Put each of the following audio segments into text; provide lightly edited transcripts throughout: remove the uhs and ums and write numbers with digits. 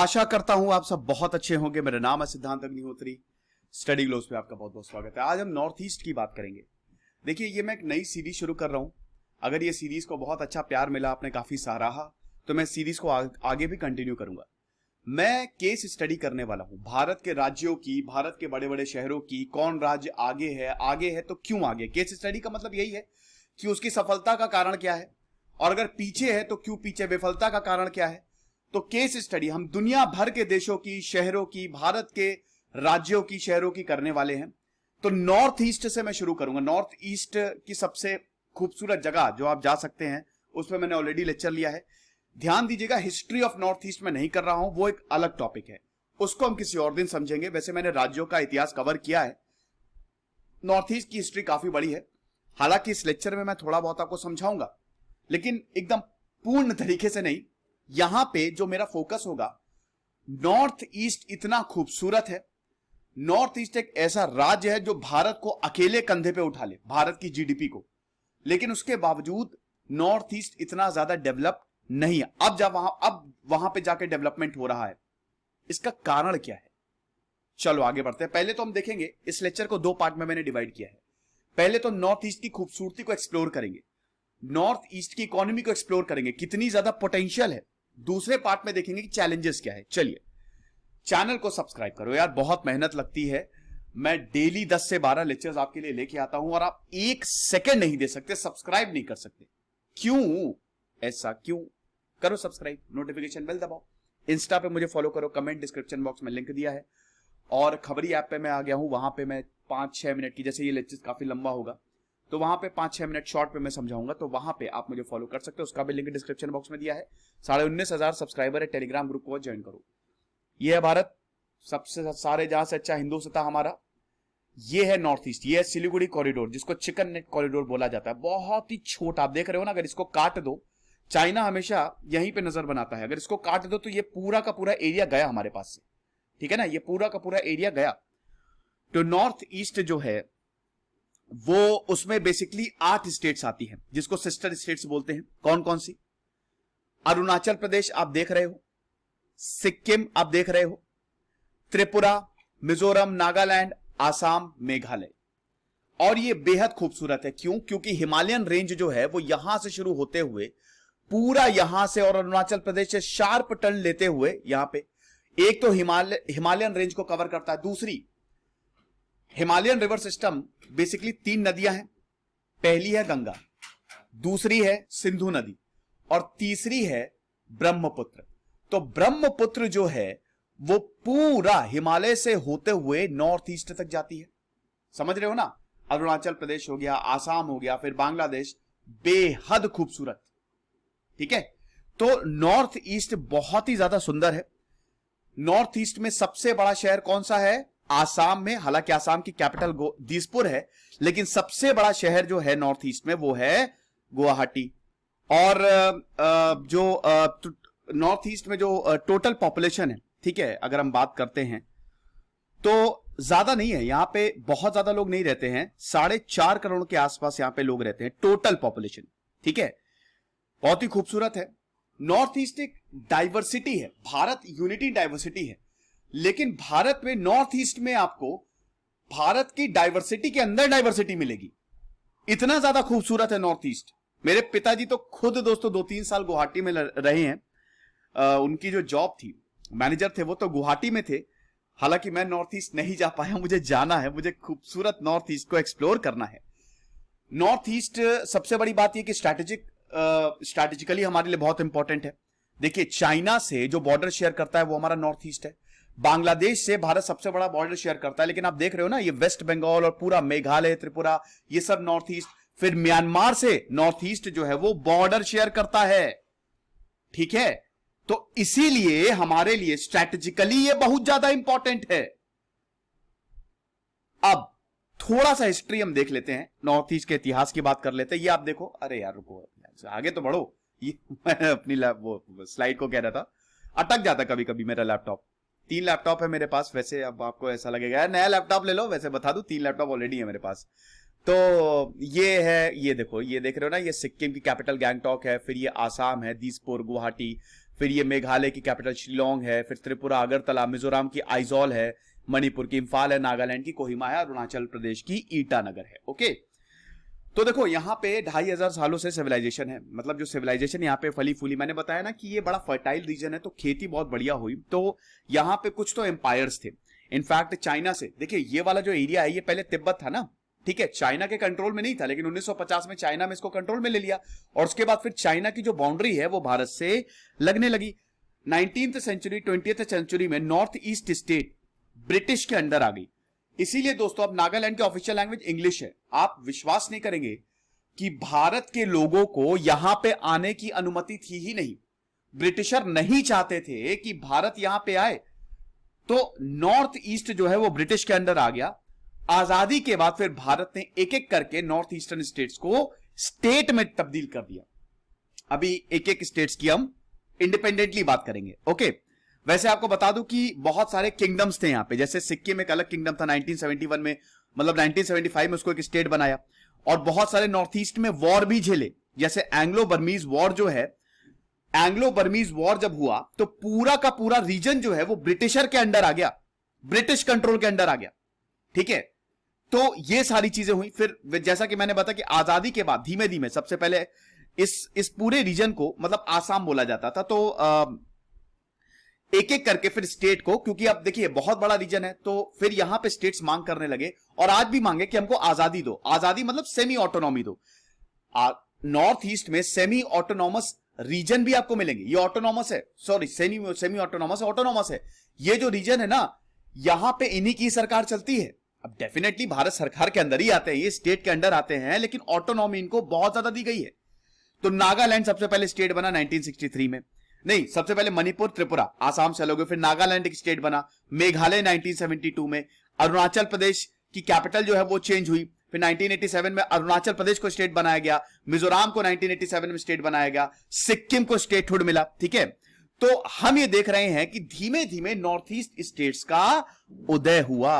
आशा करता हूं आप सब बहुत अच्छे होंगे। मेरा नाम है सिद्धांत अग्निहोत्री। स्टडी ग्लोस पे आपका बहुत बहुत स्वागत है। आज हम नॉर्थ ईस्ट की बात करेंगे। देखिए, ये मैं एक नई सीरीज शुरू कर रहा हूं। अगर ये सीरीज को बहुत अच्छा प्यार मिला, आपने काफी सराहा, तो मैं सीरीज को आगे भी कंटिन्यू करूंगा। मैं केस स्टडी करने वाला हूं भारत के राज्यों की, भारत के बड़े बड़े शहरों की। कौन राज्य आगे है तो क्यों आगे। केस स्टडी का मतलब यही है कि उसकी सफलता का कारण क्या है, और अगर पीछे है तो क्यों पीछे, विफलता का कारण क्या है। तो केस स्टडी हम दुनिया भर के देशों की, शहरों की, भारत के राज्यों की, शहरों की करने वाले हैं। तो नॉर्थ ईस्ट से मैं शुरू करूंगा। नॉर्थ ईस्ट की सबसे खूबसूरत जगह जो आप जा सकते हैं, उस पर मैंने ऑलरेडी लेक्चर लिया है। ध्यान दीजिएगा, हिस्ट्री ऑफ नॉर्थ ईस्ट में नहीं कर रहा हूं, वो एक अलग टॉपिक है, उसको हम किसी और दिन समझेंगे। वैसे मैंने राज्यों का इतिहास कवर किया है। नॉर्थ ईस्ट की हिस्ट्री काफी बड़ी है, हालांकि इस लेक्चर में मैं थोड़ा बहुत आपको समझाऊंगा, लेकिन एकदम पूर्ण तरीके से नहीं। यहां पे जो मेरा फोकस होगा, नॉर्थ ईस्ट इतना खूबसूरत है। नॉर्थ ईस्ट एक ऐसा राज्य है जो भारत को अकेले कंधे पे उठा ले, भारत की जीडीपी को, लेकिन उसके बावजूद नॉर्थ ईस्ट इतना ज्यादा डेवलप नहीं है। अब वहां पे जाके डेवलपमेंट हो रहा है। इसका कारण क्या है, चलो आगे बढ़ते हैं। पहले तो हम देखेंगे, इस लेक्चर को दो पार्ट में मैंने डिवाइड किया है। पहले तो नॉर्थ ईस्ट की खूबसूरती को एक्सप्लोर करेंगे, नॉर्थ ईस्ट की इकोनॉमी को एक्सप्लोर करेंगे, कितनी ज्यादा पोटेंशियल है। दूसरे पार्ट में देखेंगे कि चैलेंजेस क्या है। चलिए, चैनल को सब्सक्राइब करो यार, बहुत मेहनत लगती है। मैं डेली 10 से 12 लेक्चर्स आपके लिए लेके आता हूं, और आप एक सेकंड नहीं दे सकते, सब्सक्राइब नहीं कर सकते। क्यों ऐसा क्यों? करो सब्सक्राइब, नोटिफिकेशन बेल दबाओ, इंस्टा पे मुझे फॉलो करो, कमेंट डिस्क्रिप्शन बॉक्स में लिंक दिया है, और खबरी ऐप पे मैं आ गया हूं। वहां पे मैं 5-6 मिनट की, जैसे ये लेक्चर काफी लंबा होगा तो वहां पे 5-6 मिनट शॉर्ट पे मैं समझाऊंगा, तो वहां पे आप मुझे फॉलो कर सकते हो। उसका भी लिंक डिस्क्रिप्शन बॉक्स में दिया है। 19,500 सब्सक्राइबर है, टेलीग्राम ग्रुप को ज्वाइन करो। ये है भारत, सबसे सारे जहां से अच्छा हिंदुस्ता हमारा। ये है नॉर्थ ईस्ट, ये है सिलीगुड़ी कॉरिडोर, जिसको चिकन नेक कॉरिडोर बोला जाता है। बहुत ही छोटा, आप देख रहे हो ना। अगर इसको काट दो, चाइना हमेशा यहीं पे नजर बनाता है, अगर इसको काट दो तो ये पूरा का पूरा एरिया गया हमारे पास से, ठीक है ना। ये पूरा का पूरा एरिया गया। तो नॉर्थ ईस्ट जो है वो, उसमें बेसिकली 8 स्टेट्स आती हैं, जिसको सिस्टर स्टेट्स बोलते हैं। कौन कौन सी? अरुणाचल प्रदेश आप देख रहे हो, सिक्किम आप देख रहे हो, त्रिपुरा, मिजोरम, नागालैंड, आसाम, मेघालय। और ये बेहद खूबसूरत है। क्यों? क्योंकि हिमालयन रेंज जो है वो यहां से शुरू होते हुए पूरा यहां से, और अरुणाचल प्रदेश से शार्प टर्न लेते हुए यहां पे, एक तो हिमालयन रेंज को कवर करता है। दूसरी, हिमालयन रिवर सिस्टम बेसिकली 3 नदियां हैं। पहली है गंगा, दूसरी है सिंधु नदी, और तीसरी है ब्रह्मपुत्र। तो ब्रह्मपुत्र जो है वो पूरा हिमालय से होते हुए नॉर्थ ईस्ट तक जाती है। समझ रहे हो ना। अरुणाचल प्रदेश हो गया, आसाम हो गया, फिर बांग्लादेश, बेहद खूबसूरत, ठीक है। तो नॉर्थ ईस्ट बहुत ही ज्यादा सुंदर है। नॉर्थ ईस्ट में सबसे बड़ा शहर कौन सा है? आसाम में। हालांकि आसाम की कैपिटल दिसपुर है, लेकिन सबसे बड़ा शहर जो है नॉर्थ ईस्ट में वो है गुवाहाटी। और जो नॉर्थ ईस्ट में जो टोटल पॉपुलेशन है, ठीक है, अगर हम बात करते हैं तो ज्यादा नहीं है, यहां पे बहुत ज्यादा लोग नहीं रहते हैं। 4.5 करोड़ के आसपास यहां पे लोग रहते हैं, टोटल पॉपुलेशन, ठीक है। बहुत ही खूबसूरत है। नॉर्थ ईस्ट एक डाइवर्सिटी है, भारत यूनिटी डाइवर्सिटी है, लेकिन भारत में, नॉर्थ ईस्ट में आपको भारत की डाइवर्सिटी के अंदर डाइवर्सिटी मिलेगी। इतना ज्यादा खूबसूरत है नॉर्थ ईस्ट। मेरे पिताजी तो खुद दोस्तों 2-3 साल गुवाहाटी में रहे हैं। उनकी जो जॉब थी, मैनेजर थे, वो तो गुवाहाटी में थे। हालांकि मैं नॉर्थ ईस्ट नहीं जा पाया, मुझे जाना है, मुझे खूबसूरत नॉर्थ ईस्ट को एक्सप्लोर करना है। नॉर्थ ईस्ट सबसे बड़ी बात यह कि स्ट्रैटेजिकली हमारे लिए बहुत इंपॉर्टेंट है। देखिए, चाइना से जो बॉर्डर शेयर करता है वो हमारा नॉर्थ ईस्ट है। बांग्लादेश से भारत सबसे बड़ा बॉर्डर शेयर करता है, लेकिन आप देख रहे हो ना, ये वेस्ट बंगाल और पूरा मेघालय, त्रिपुरा, ये सब नॉर्थ ईस्ट। फिर म्यांमार से नॉर्थ ईस्ट जो है वो बॉर्डर शेयर करता है, ठीक है। तो इसीलिए हमारे लिए स्ट्रैटेजिकली ये बहुत ज्यादा इंपॉर्टेंट है। अब थोड़ा सा हिस्ट्री हम देख लेते हैं, नॉर्थ ईस्ट के इतिहास की बात कर लेते हैं। ये आप देखो, अरे यार रुको, आगे तो बढ़ो। ये मैं अपनी वो स्लाइड को कह रहा था, अटक जाता कभी कभी मेरा लैपटॉप। 3 लैपटॉप है मेरे पास। वैसे अब आपको ऐसा लगेगा यार नया लैपटॉप ले लो, वैसे बता दूं 3 लैपटॉप ऑलरेडी है मेरे पास। तो ये है, ये देखो, ये देख रहे हो ना, ये सिक्किम की कैपिटल गैंगटॉक है, फिर ये आसाम है, दिसपुर, गुवाहाटी, फिर ये मेघालय की कैपिटल शिलोंग है, फिर त्रिपुरा अगरतला, मिजोरम की आइजॉल है, मणिपुर की इंफाल है, नागालैंड की कोहिमा है, अरुणाचल प्रदेश की ईटानगर है। ओके, तो देखो यहाँ पे 2500 सालों से सिविलाइजेशन है, मतलब जो सिविलाइजेशन यहाँ पे फली फूली, मैंने बताया ना कि ये बड़ा फर्टाइल रीजन है, तो खेती बहुत बढ़िया हुई। तो यहाँ पे कुछ तो एम्पायर्स थे, इनफैक्ट चाइना से, देखिए ये वाला जो एरिया है ये पहले तिब्बत था ना, ठीक है, चाइना के कंट्रोल में नहीं था, लेकिन 1950 में चाइना में इसको कंट्रोल में ले लिया, और उसके बाद फिर चाइना की जो बाउंड्री है वो भारत से लगने लगी। 19th सेंचुरी 20th सेंचुरी में नॉर्थ ईस्ट स्टेट ब्रिटिश के अंडर आ गई। इसीलिए दोस्तों अब नागालैंड की ऑफिशियल लैंग्वेज इंग्लिश है। आप विश्वास नहीं करेंगे कि भारत के लोगों को यहां पे आने की अनुमति थी ही नहीं, ब्रिटिशर नहीं चाहते थे कि भारत यहां पे आए, तो नॉर्थ ईस्ट जो है वो ब्रिटिश के अंडर आ गया। आजादी के बाद फिर भारत ने एक एक करके नॉर्थ ईस्टर्न स्टेट्स को स्टेट में तब्दील कर दिया। अभी एक एक स्टेट्स की हम इंडिपेंडेंटली बात करेंगे। ओके, वैसे आपको बता दूं कि बहुत सारे किंगडम्स थे यहां पे, जैसे सिक्किम एक अलग किंगडम था 1971 में, मतलब 1975 में उसको एक स्टेट बनाया, और बहुत सारे नॉर्थ ईस्ट में वॉर भी झेले, जैसे एंग्लो बर्मीज वॉर जो है, एंग्लो बर्मीज वॉर जब हुआ तो पूरा का पूरा रीजन जो है वो ब्रिटिशर के अंडर आ गया, ब्रिटिश कंट्रोल के अंडर आ गया, ठीक है। तो ये सारी चीजें हुई। फिर जैसा कि मैंने बताया कि आजादी के बाद धीमे धीमे सबसे पहले इस पूरे रीजन को, मतलब आसाम बोला जाता था, तो एक एक करके फिर स्टेट को, क्योंकि अब देखिए बहुत बड़ा रीजन है, तो फिर यहां पे स्टेट्स मांग करने लगे, और आज भी मांगे कि हमको आजादी दो। आजादी मतलब सेमी ऑटोनॉमी दो। नॉर्थ ईस्ट में सेमी ऑटोनॉमस रीजन भी आपको मिलेंगे, ये ऑटोनॉमस है, सॉरी सेमी ऑटोनॉमस ऑटोनॉमस है। ये जो रीजन है ना, यहां पे इन्हीं की सरकार चलती है। अब डेफिनेटली भारत सरकार के अंदर ही आते हैं, ये स्टेट के अंदर आते हैं, लेकिन ऑटोनॉमी इनको बहुत ज्यादा दी गई है। तो नागालैंड सबसे पहले स्टेट बना 1963 में, नहीं सबसे पहले मणिपुर त्रिपुरा आसाम से अलग हुए, फिर नागालैंड एक स्टेट बना, मेघालय 1972 में, अरुणाचल प्रदेश की कैपिटल जो है वो चेंज हुई, फिर 1987 में अरुणाचल प्रदेश को स्टेट बनाया गया, मिजोरम को 1987 में स्टेट बनाया गया, सिक्किम को स्टेटहुड मिला, ठीक है। तो हम ये देख रहे हैं कि धीमे धीमे नॉर्थ ईस्ट स्टेट्स का उदय हुआ।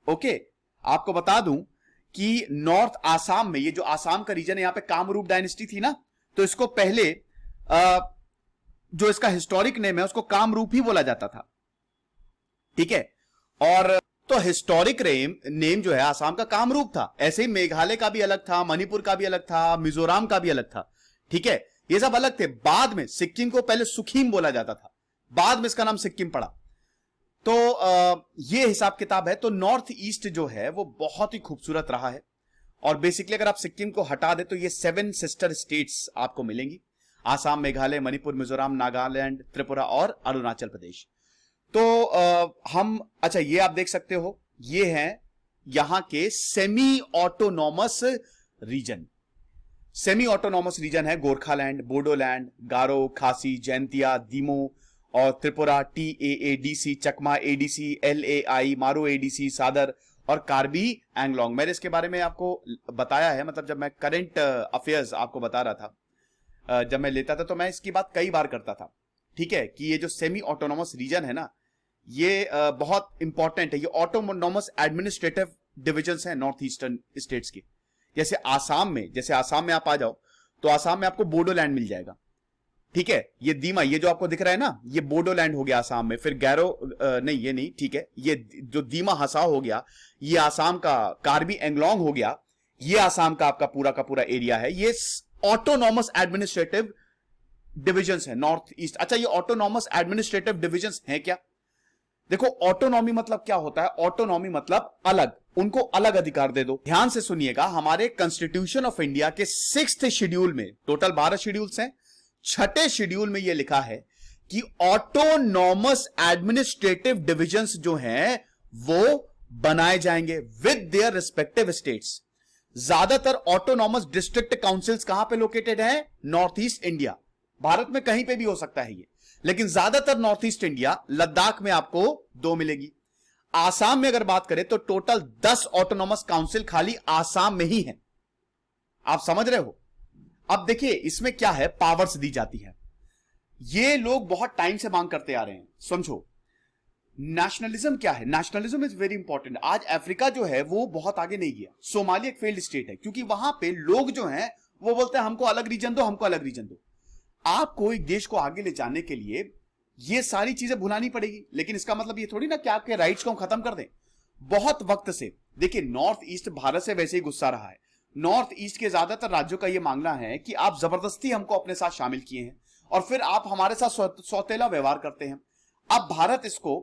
ओके, आपको बता दूं कि नॉर्थ आसाम में, ये जो आसाम का रीजन है, यहां पे कामरूप डायनेस्टी थी ना, तो इसको पहले जो इसका हिस्टोरिक नेम है उसको कामरूप ही बोला जाता था, ठीक है। और तो हिस्टोरिक नेम जो है आसाम का कामरूप था। ऐसे ही मेघालय का भी अलग था, मणिपुर का भी अलग था, मिजोरम का भी अलग था, ठीक है, ये सब अलग थे। बाद में सिक्किम को पहले सुखीम बोला जाता था, बाद में इसका नाम सिक्किम पड़ा। तो ये हिसाब किताब है। तो नॉर्थ ईस्ट जो है वो बहुत ही खूबसूरत रहा है, और बेसिकली अगर आप सिक्किम को हटा दे तो ये 7 सिस्टर स्टेट्स आपको मिलेंगी, आसाम, मेघालय, मणिपुर, मिजोरम, नागालैंड, त्रिपुरा और अरुणाचल प्रदेश। तो हम, अच्छा ये आप देख सकते हो, ये हैं यहां के semi autonomous region. Semi autonomous region है गोरखालैंड, बोडोलैंड, गारो, खासी, जैंतिया, दीमो और त्रिपुरा, TAADC, चकमा ADC, LAI, मारो ADC, सादर और कार्बी एंगलोंग। मैंने इसके बारे में आपको बताया है, मतलब जब मैं करंट अफेयर्स आपको बता रहा था, जब मैं लेता था तो मैं इसकी बात कई बार करता था, ठीक है, कि ये जो सेमी ऑटोनॉमस रीजन है ना, ये बहुत इंपॉर्टेंट है। ये ऑटोनॉमस एडमिनिस्ट्रेटिव डिविजन्स हैं नॉर्थ ईस्टर्न स्टेट्स की। जैसे आसाम में आप आ जाओ तो आसाम में आपको बोडोलैंड मिल जाएगा, ठीक है। ये दीमा, ये जो आपको दिख रहा है ना, ये बोडोलैंड हो गया आसाम में। फिर गैरो, नहीं ये नहीं, ठीक है, ये जो दीमा हसाओ हो गया, ये आसाम का कार्बी एंगलोंग हो गया, ये आसाम का आपका पूरा का पूरा एरिया है। ये ऑटोनॉमस एडमिनिस्ट्रेटिव डिविजन्स है नॉर्थ ईस्ट। अच्छा, ये ऑटोनॉमस एडमिनिस्ट्रेटिव डिविजन्स हैं क्या? देखो, ऑटोनॉमी मतलब क्या होता है? ऑटोनॉमी मतलब अलग, उनको अलग अधिकार दे दो। ध्यान से सुनिएगा, हमारे कॉन्स्टिट्यूशन ऑफ इंडिया के 6th शेड्यूल में, टोटल 12 शेड्यूल्स हैं, 6ठे शेड्यूल में यह लिखा है कि ऑटोनॉमस एडमिनिस्ट्रेटिव डिविजन्स जो हैं वो बनाए जाएंगे विद देयर रिस्पेक्टिव स्टेट्स। ज्यादातर ऑटोनॉमस डिस्ट्रिक्ट काउंसिल्स कहां पे लोकेटेड है? North east India. भारत में कहीं पे भी हो सकता है ये, लेकिन ज्यादातर नॉर्थ ईस्ट इंडिया, लद्दाख में आपको 2 मिलेगी। आसाम में अगर बात करें तो टोटल 10 ऑटोनॉमस काउंसिल खाली आसाम में ही है। आप समझ रहे हो? अब देखिए इसमें क्या है, पावर्स दी जाती है। ये लोग बहुत टाइम से मांग करते आ रहे हैं। समझो, नेशनलिज्म क्या है? Nationalism is very important. आज अफ्रीका जो है वो बहुत आगे नहीं गया। सोमालिया एक फेल्ड स्टेट है, क्योंकि वहां पे लोग जो हैं वो बोलते हैं हमको अलग रीजन दो, हमको अलग रीजन दो। आपको एक देश को आगे ले जाने के लिए ये सारी चीजें भुलानी पड़ेगी, लेकिन इसका मतलब ये थोड़ी ना कि आपके राइट्स को हम खत्म कर दें। बहुत वक्त से देखिए नॉर्थ ईस्ट भारत से वैसे ही गुस्सा रहा है। नॉर्थ ईस्ट के ज्यादातर राज्यों का यह मांगना है कि आप जबरदस्ती हमको अपने साथ शामिल किए हैं और फिर आप हमारे साथ सौतेला व्यवहार करते हैं। अब भारत इसको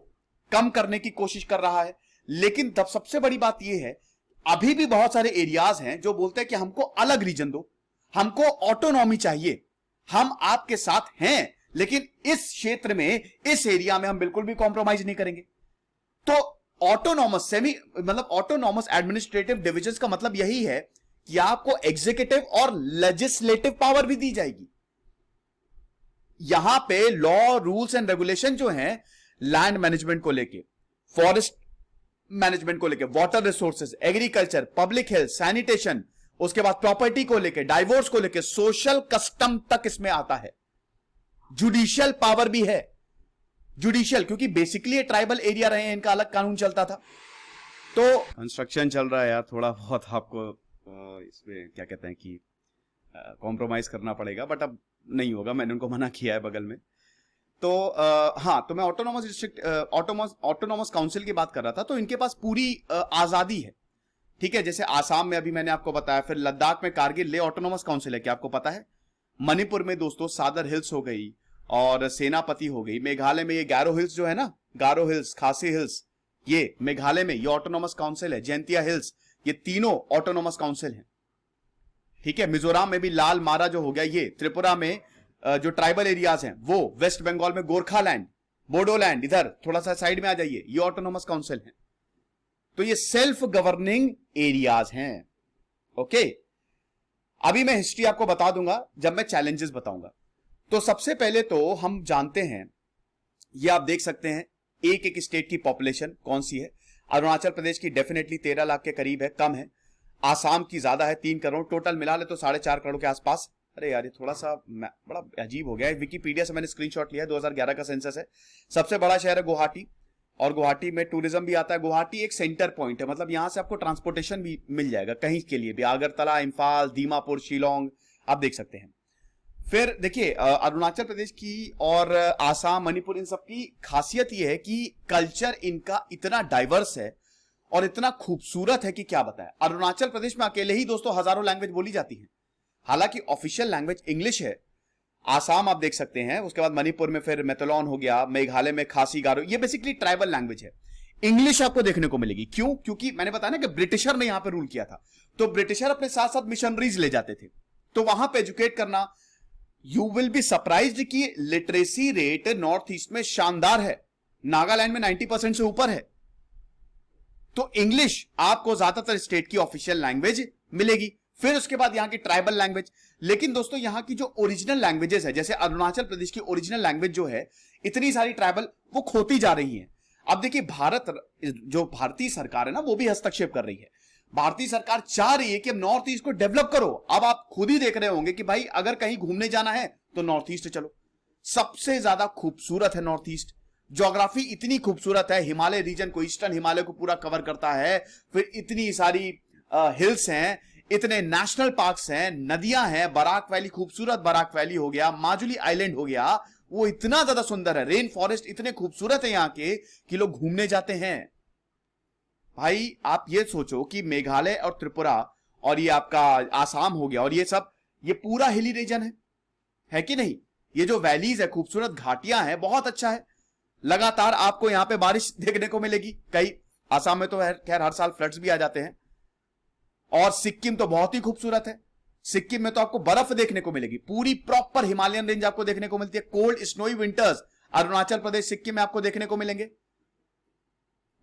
कम करने की कोशिश कर रहा है, लेकिन तब सबसे बड़ी बात यह है अभी भी बहुत सारे एरियाज हैं जो बोलते हैं कि हमको अलग रीजन दो, हमको ऑटोनॉमी चाहिए। हम आपके साथ हैं लेकिन इस क्षेत्र में, इस एरिया में हम बिल्कुल भी कॉम्प्रोमाइज नहीं करेंगे। तो ऑटोनॉमस मतलब ऑटोनॉमस एडमिनिस्ट्रेटिव डिविजन्स का मतलब यही है कि आपको एग्जीक्यूटिव और लेजिस्लेटिव पावर भी दी जाएगी। यहां पे लॉ, रूल्स एंड रेगुलेशन जो हैं लैंड मैनेजमेंट को लेके, फॉरेस्ट मैनेजमेंट को लेके, water resources, agriculture, public health, sanitation, उसके बाद प्रॉपर्टी को लेके, डाइवोर्स को लेके, सोशल कस्टम तक इसमें आता है। जुडिशियल पावर भी है, जुडिशियल, क्योंकि बेसिकली ट्राइबल एरिया रहे हैं, इनका अलग कानून चलता था। तो कंस्ट्रक्शन चल रहा है यार, थोड़ा बहुत आपको इसमें क्या कहते हैं कि कॉम्प्रोमाइज करना पड़ेगा, बट अब नहीं होगा, मैंने उनको मना किया है बगल में। तो हाँ, तो मैं ऑटोनॉमस डिस्ट्रिक्ट, ऑटोनॉमस काउंसिल की बात कर रहा था। तो इनके पास पूरी आजादी है, ठीक है। जैसे आसाम में अभी मैंने आपको बताया, फिर लद्दाख में कारगिल ले ऑटोनॉमस काउंसिल है, क्या आपको पता है? मणिपुर में दोस्तों सादर हिल्स हो गई और सेनापति हो गई। मेघालय में ये गारो हिल्स जो है ना, गारो हिल्स, खासी हिल्स, ये मेघालय में ये ऑटोनॉमस काउंसिल है। जैंतिया हिल्स, ये तीनों ऑटोनॉमस काउंसिल हैं, ठीक है। मिजोरम में भी लाल मारा जो हो गया ये, त्रिपुरा में जो ट्राइबल एरियाज हैं वो, वेस्ट बंगाल में गोरखालैंड, बोडोलैंड, इधर थोड़ा सा साइड में आ जाइए, ये ऑटोनॉमस काउंसिल है। तो ये सेल्फ गवर्निंग एरियाज हैं, ओके। अभी मैं हिस्ट्री आपको बता दूंगा जब मैं चैलेंजेस बताऊंगा। तो सबसे पहले तो हम जानते हैं, ये आप देख सकते हैं एक एक स्टेट की पॉपुलेशन कौन सी है। अरुणाचल प्रदेश की डेफिनेटली 13 लाख के करीब है, कम है। आसाम की ज्यादा है, 3 करोड़, टोटल मिला ले तो 4.5 करोड़ के आसपास। अरे यार ये थोड़ा सा बड़ा अजीब हो गया है, विकिपीडिया से मैंने स्क्रीनशॉट लिया है, 2011 का सेंसस है। सबसे बड़ा शहर है गुवाहाटी, और गुवाहाटी में टूरिज्म भी आता है। गुवाहाटी एक सेंटर पॉइंट है, मतलब यहां से आपको ट्रांसपोर्टेशन भी मिल जाएगा कहीं के लिए भी, अगरतला, इम्फाल, दीमापुर, शिलोंग, आप देख सकते हैं। फिर देखिए अरुणाचल प्रदेश की और आसाम, मणिपुर, इन सब की खासियत यह है कि कल्चर इनका इतना डाइवर्स है और इतना खूबसूरत है कि क्या बताएं। अरुणाचल प्रदेश में अकेले ही दोस्तों हजारों लैंग्वेज बोली जाती हैं, हालांकि ऑफिशियल लैंग्वेज इंग्लिश है। आसाम आप देख सकते हैं, उसके बाद मणिपुर में फिर मेतलॉन हो गया, मेघालय में खासी, गारो, ये बेसिकली ट्राइबल लैंग्वेज है। इंग्लिश आपको देखने को मिलेगी, क्यों? क्योंकि मैंने बताया ना कि ब्रिटिशर ने यहां पे रूल किया था, तो ब्रिटिशर अपने साथ साथ मिशनरीज ले जाते थे, तो वहां पे एजुकेट करना। यू विल बी सरप्राइज्ड कि लिटरेसी रेट नॉर्थ ईस्ट में शानदार है, नागालैंड में 90% से ऊपर है। तो इंग्लिश आपको ज्यादातर स्टेट की ऑफिशियल लैंग्वेज मिलेगी। फिर उसके बाद यहां की ट्राइबल लैंग्वेज। लेकिन दोस्तों यहां की जो ओरिजिनल लैंग्वेजेस है, जैसे अरुणाचल प्रदेश की ओरिजिनल लैंग्वेज जो है, इतनी सारी ट्राइबल वो खोती जा रही हैं। अब देखिए भारत, जो भारतीय सरकार है ना, वो भी हस्तक्षेप कर रही है। भारतीय सरकार चाह रही है कि नॉर्थ ईस्ट को डेवलप करो। अब आप खुद ही देख रहे होंगे कि भाई अगर कहीं घूमने जाना है तो नॉर्थ ईस्ट चलो, सबसे ज्यादा खूबसूरत है नॉर्थ ईस्ट। ज्योग्राफी इतनी खूबसूरत है, हिमालय रीजन को, ईस्टर्न हिमालय को पूरा कवर करता है। फिर इतनी सारी हिल्स हैं, इतने नेशनल पार्क्स हैं, नदियां हैं, बराक वैली, खूबसूरत बराक वैली हो गया, माजुली आइलैंड हो गया, वो इतना ज्यादा सुंदर है। रेन फॉरेस्ट इतने खूबसूरत है यहां के कि लोग घूमने जाते हैं। भाई आप ये सोचो कि मेघालय और त्रिपुरा और ये आपका आसाम हो गया और ये सब, ये पूरा हिली रीजन है कि नहीं? ये जो वैलीज है, खूबसूरत घाटियां हैं, बहुत अच्छा है। लगातार आपको यहां पे बारिश देखने को मिलेगी। कई आसाम में तो खैर हर साल फ्लड्स भी आ जाते हैं। और सिक्किम तो बहुत ही खूबसूरत है। सिक्किम में तो आपको बर्फ देखने को मिलेगी, पूरी प्रॉपर हिमालयन रेंज आपको देखने को मिलती है। Cold snowy winters Arunachal Pradesh, Sikkim में आपको देखने को मिलेंगे।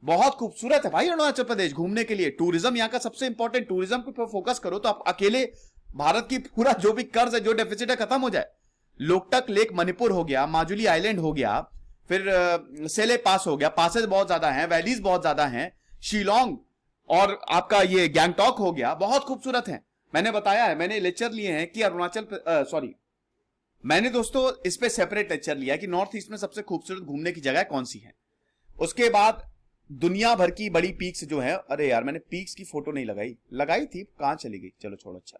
बहुत खूबसूरत है भाई अरुणाचल प्रदेश घूमने के लिए। टूरिज्म यहाँ का सबसे इंपॉर्टेंट, टूरिज्म पे फोकस करो तो आप अकेले भारत की पूरा जो भी कर्ज है, जो डेफिसिट है, खत्म हो जाए। लोकटक लेक मणिपुर हो गया, माजुली आइलैंड हो गया, फिर सेले पास हो गया, पासेस बहुत ज्यादा हैं, वैलीज बहुत ज्यादा हैं, शिलोंग और आपका ये गैंगटॉक हो गया, बहुत खूबसूरत है। मैंने बताया है, मैंने लेक्चर लिए हैं कि मैंने दोस्तों इस पे सेपरेट लेक्चर लिया कि नॉर्थ ईस्ट में सबसे खूबसूरत घूमने की जगह कौन सी है। उसके बाद दुनिया भर की बड़ी पीक्स जो है, अरे यार मैंने पीक्स की फोटो नहीं लगाई थी, कहां चली गई, चलो छोड़ो। अच्छा,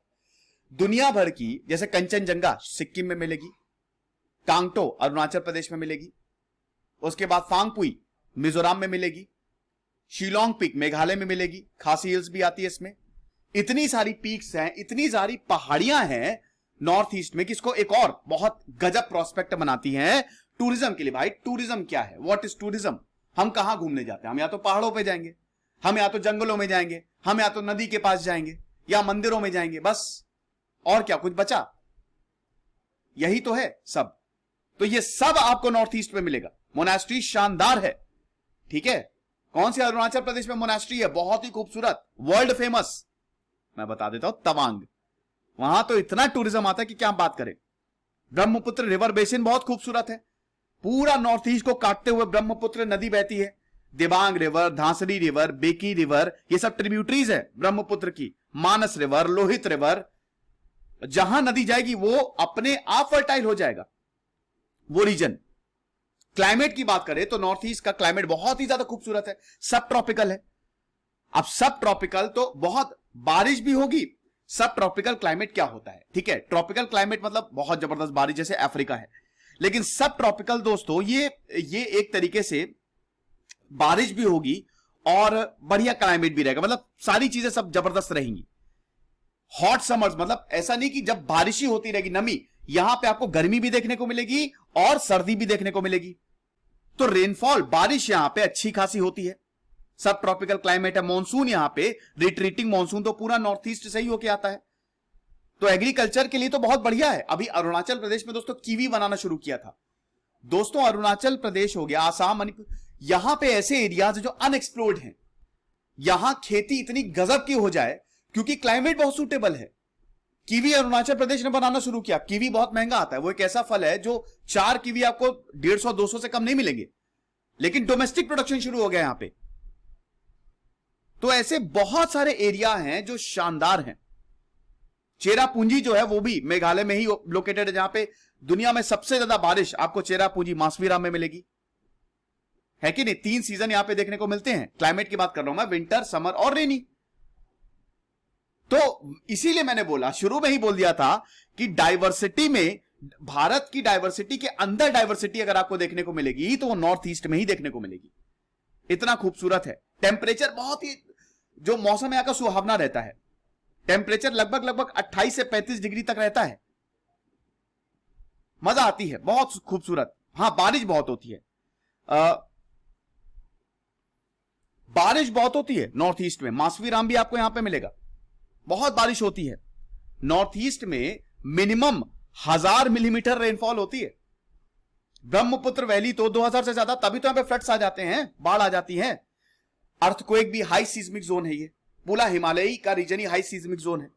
दुनिया भर की जैसे कंचनजंगा सिक्किम में मिलेगी, कांगटो अरुणाचल प्रदेश में मिलेगी, उसके बाद फांगपुई मिजोरम में मिलेगी, शिलोंग पीक मेघालय में मिलेगी, खासी हिल्स भी आती है इसमें। इतनी सारी पीक्स हैं, इतनी सारी पहाड़ियां हैं नॉर्थ ईस्ट में, किसको एक और बहुत गजब प्रोस्पेक्ट बनाती हैं टूरिज्म के लिए। भाई टूरिज्म क्या है, व्हाट इज टूरिज्म? हम कहां घूमने जाते हैं? हम या तो पहाड़ों पे जाएंगे, हम या तो जंगलों में जाएंगे, हम या तो नदी के पास जाएंगे, या मंदिरों में जाएंगे, बस। और क्या कुछ बचा? यही तो है सब। तो ये सब आपको नॉर्थ ईस्ट में मिलेगा। मोनास्ट्री शानदार है, ठीक है। कौन सी अरुणाचल प्रदेश में मोनास्ट्री है बहुत ही खूबसूरत, वर्ल्ड फेमस, मैं बता देता हूं, तवांग। वहां तो इतना टूरिज्म आता है कि क्या बात करें। ब्रह्मपुत्र रिवर बेसिन बहुत खूबसूरत है, पूरा नॉर्थ ईस्ट को काटते हुए ब्रह्मपुत्र नदी बहती है। Dibang river, Dhansiri river, Beki river, ये सब ट्रिब्यूटरीज है ब्रह्मपुत्र की। मानस रिवर, लोहित रिवर, जहां नदी जाएगी वो अपने आप फर्टाइल हो जाएगा वो रीजन। क्लाइमेट की बात करें तो नॉर्थ ईस्ट का क्लाइमेट बहुत ही ज्यादा खूबसूरत है, सब ट्रॉपिकल है। अब सब ट्रॉपिकल तो बहुत बारिश भी होगी। सब ट्रॉपिकल क्लाइमेट क्या होता है, ठीक है, ट्रॉपिकल क्लाइमेट मतलब बहुत जबरदस्त बारिश, जैसे अफ्रीका है। लेकिन सब ट्रॉपिकल दोस्तों ये एक तरीके से बारिश भी होगी और बढ़िया क्लाइमेट भी रहेगा, मतलब सारी चीजें सब जबरदस्त रहेंगी। हॉट समर्स मतलब ऐसा नहीं कि जब बारिश ही होती रहेगी, नमी, यहां पे आपको गर्मी भी देखने को मिलेगी और सर्दी भी देखने को मिलेगी। तो रेनफॉल, बारिश यहां पे अच्छी खासी होती है। सब ट्रॉपिकल क्लाइमेट है। मॉनसून यहां पे रिट्रीटिंग मॉनसून तो पूरा नॉर्थ ईस्ट से ही होके आता है। तो एग्रीकल्चर के लिए तो बहुत बढ़िया है। अभी अरुणाचल प्रदेश में दोस्तों कीवी बनाना शुरू किया था। दोस्तों अरुणाचल प्रदेश हो गया, आसाम, मणिपुर, यहां पे ऐसे एरियाज जो अनएक्सप्लोर्ड हैं, यहां खेती इतनी गजब की हो जाए क्योंकि क्लाइमेट बहुत सूटेबल है। कीवी अरुणाचल प्रदेश ने बनाना शुरू किया। कीवी बहुत महंगा आता है, वो एक ऐसा फल है जो 4 कीवी आपको 150-200 से कम नहीं मिलेंगे, लेकिन डोमेस्टिक प्रोडक्शन शुरू हो गया यहां पे। तो ऐसे बहुत सारे एरिया हैं जो शानदार हैं। चेरापूंजी जो है वो भी मेघालय में ही लोकेटेड है, जहां पे दुनिया में सबसे ज्यादा बारिश आपको चेरापूंजी मासवीराम में मिलेगी, है कि नहीं। 3 सीजन यहां पे देखने को मिलते हैं। क्लाइमेट की बात कर रहा हूं मैं, विंटर, समर और रेनी। तो इसीलिए मैंने बोला, शुरू में ही बोल दिया था कि डाइवर्सिटी में, भारत की डाइवर्सिटी के अंदर डाइवर्सिटी अगर आपको देखने को मिलेगी तो वो नॉर्थ ईस्ट में ही देखने को मिलेगी। इतना खूबसूरत है। टेम्परेचर बहुत ही, जो मौसम यहाँ का सुहावना रहता है। टेम्परेचर लगभग 28 से 35 डिग्री तक रहता है। मजा आती है, बहुत खूबसूरत। हां बारिश बहुत होती है, बारिश बहुत होती है नॉर्थ ईस्ट में। मासवीराम भी आपको यहां पे मिलेगा, बहुत बारिश होती है। नॉर्थ ईस्ट में मिनिमम 1000 मिलीमीटर रेनफॉल होती है। ब्रह्मपुत्र वैली तो 2000 से ज्यादा, तभी तो यहां पे फ्लड्स आ जाते हैं, बाढ़ आ जाती है। अर्थक्वेक भी हाई सीस्मिक जोन है, ये पूरा हिमालयी का रीजन ही हाई सीस्मिक जोन है।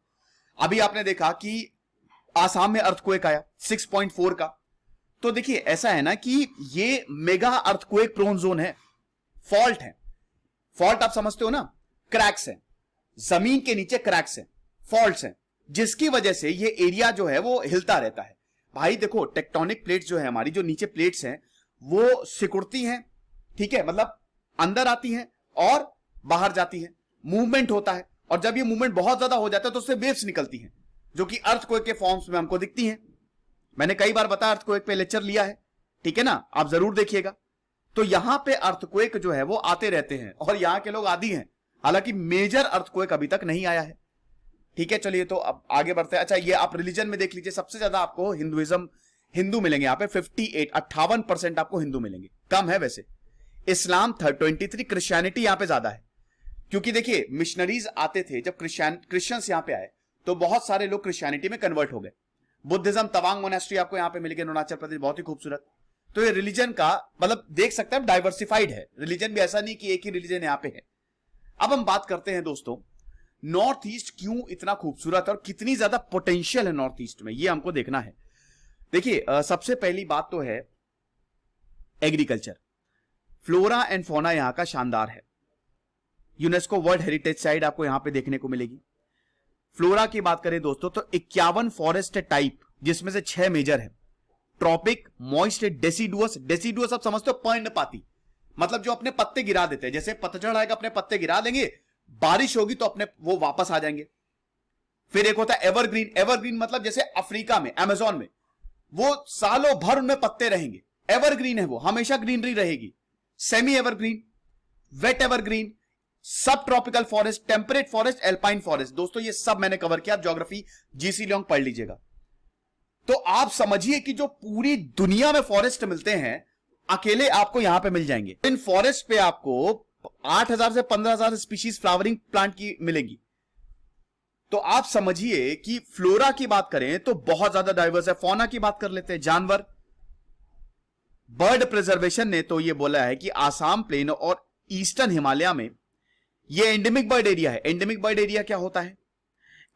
अभी आपने देखा कि आसाम में अर्थक्वेक आया 6.4 का। तो देखिए ऐसा है ना कि ये मेगा अर्थक्वेक प्रोन जोन है। फॉल्ट है, फॉल्ट आप समझते हो ना, क्रैक्स है, जमीन के नीचे क्रैक्स हैं, फॉल्ट्स हैं, जिसकी वजह से ये एरिया जो है वो हिलता रहता है। भाई देखो टेक्टोनिक प्लेट्स जो है हमारी, जो नीचे प्लेट्स हैं वो सिकुड़ती हैं, ठीक है, मतलब अंदर आती हैं और बाहर जाती हैं, मूवमेंट होता है। और जब ये मूवमेंट बहुत ज्यादा हो जाता है तो उससे वेव्स निकलती हैं, जो कि अर्थक्वेक के फॉर्म्स में हमको दिखती हैं। मैंने कई बार बताया, अर्थक्वेक पे लेक्चर लिया है, ठीक है ना, आप जरूर देखिएगा। तो यहां पे अर्थक्वेक जो है वो आते रहते हैं और यहां के लोग आदी हैं। हालांकि मेजर अर्थक्वेक अभी तक नहीं आया है, ठीक है। चलिए तो अब आगे बढ़ते हैं। अच्छा ये आप रिलीजन में देख लीजिए, सबसे ज्यादा आपको हिंदू मिलेंगे यहाँ पे 58% आपको हिंदू मिलेंगे, कम है वैसे। इस्लाम 23, क्रिश्चियनिटी यहां पे ज्यादा है, क्योंकि देखिए मिशनरीज आते थे, जब क्रिश्चियंस यहां पे आए तो बहुत सारे लोग क्रिश्चियनिटी में कन्वर्ट हो गए। बुद्धिज्म, तवांग मोनेस्ट्री आपको यहां पे मिलेगी अरुणाचल प्रदेश, बहुत ही खूबसूरत। तो ये रिलीजन का मतलब देख सकते हैं डाइवर्सिफाइड है रिलीजन भी, ऐसा नहीं कि एक ही रिलीजन यहां पे है। अब हम बात करते हैं दोस्तों, नॉर्थ ईस्ट क्यों इतना खूबसूरत और कितनी ज्यादा पोटेंशियल है नॉर्थ ईस्ट में, ये हमको देखना है। देखिए सबसे पहली बात तो है एग्रीकल्चर। फ्लोरा एंड फौना यहां का शानदार है। यूनेस्को वर्ल्ड हेरिटेज साइट आपको यहां पे देखने को मिलेगी। फ्लोरा की बात करें दोस्तों तो 51 फॉरेस्ट टाइप, जिसमें से 6 मेजर है। Tropic, moist, deciduous. डेसिडुअस आप समझते हो पर्णपाती, मतलब जो अपने पत्ते गिरा देते हैं, जैसे पतझड़ आएगा अपने पत्ते गिरा देंगे, बारिश होगी तो अपने वो वापस आ जाएंगे। फिर एक होता है एवरग्रीन। एवरग्रीन मतलब जैसे अफ्रीका में, अमेजोन में वो सालों भर उनमें पत्ते रहेंगे, एवरग्रीन है, वो हमेशा ग्रीनरी रहेगी। सेमी एवरग्रीन, वेट एवरग्रीन, सब tropical forest, temperate forest, alpine forest. दोस्तों ये सब मैंने कवर किया, आप ज्योग्राफी जीसी लोंग पढ़ लीजिएगा। तो आप समझिए कि जो पूरी दुनिया में फॉरेस्ट मिलते हैं अकेले आपको यहां पे मिल जाएंगे। इन फॉरेस्ट पे आपको 8,000 से 15,000 स्पीशीज फ्लावरिंग प्लांट की मिलेगी। तो आप समझिए कि फ्लोरा की बात करें तो बहुत ज्यादा डाइवर्स है। फौना की बात कर लेते हैं, जानवर। बर्ड प्रिजर्वेशन ने तो यह बोला है कि आसाम प्लेन और ईस्टर्न हिमालय में यह एंडेमिक बर्ड एरिया है। एंडेमिक बर्ड एरिया क्या होता है?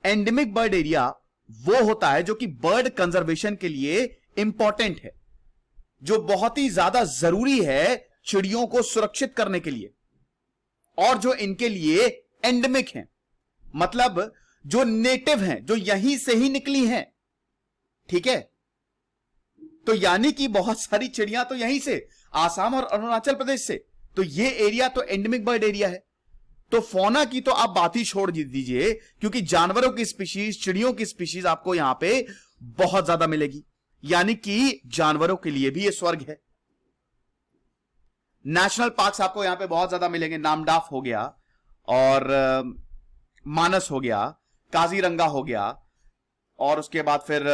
एंडेमिक बर्ड एरिया वो होता है जो कि बर्ड कंजर्वेशन के लिए इंपॉर्टेंट है, जो बहुत ही ज्यादा जरूरी है चिड़ियों को सुरक्षित करने के लिए, और जो इनके लिए एंडेमिक हैं, मतलब जो नेटिव हैं, जो यहीं से ही निकली हैं। ठीक है, तो यानी कि बहुत सारी चिड़ियां तो यहीं से, आसाम और अरुणाचल प्रदेश से, तो ये एरिया तो एंडेमिक बर्ड एरिया है। तो फौना की तो आप बात ही छोड़ दीजिए, क्योंकि जानवरों की स्पीशीज, चिड़ियों की स्पीशीज आपको यहां पे बहुत ज्यादा मिलेगी, यानी कि जानवरों के लिए भी ये स्वर्ग है। नेशनल पार्क्स आपको यहां पे बहुत ज्यादा मिलेंगे। नामडाफ हो गया, और मानस हो गया, काजीरंगा हो गया, और उसके बाद फिर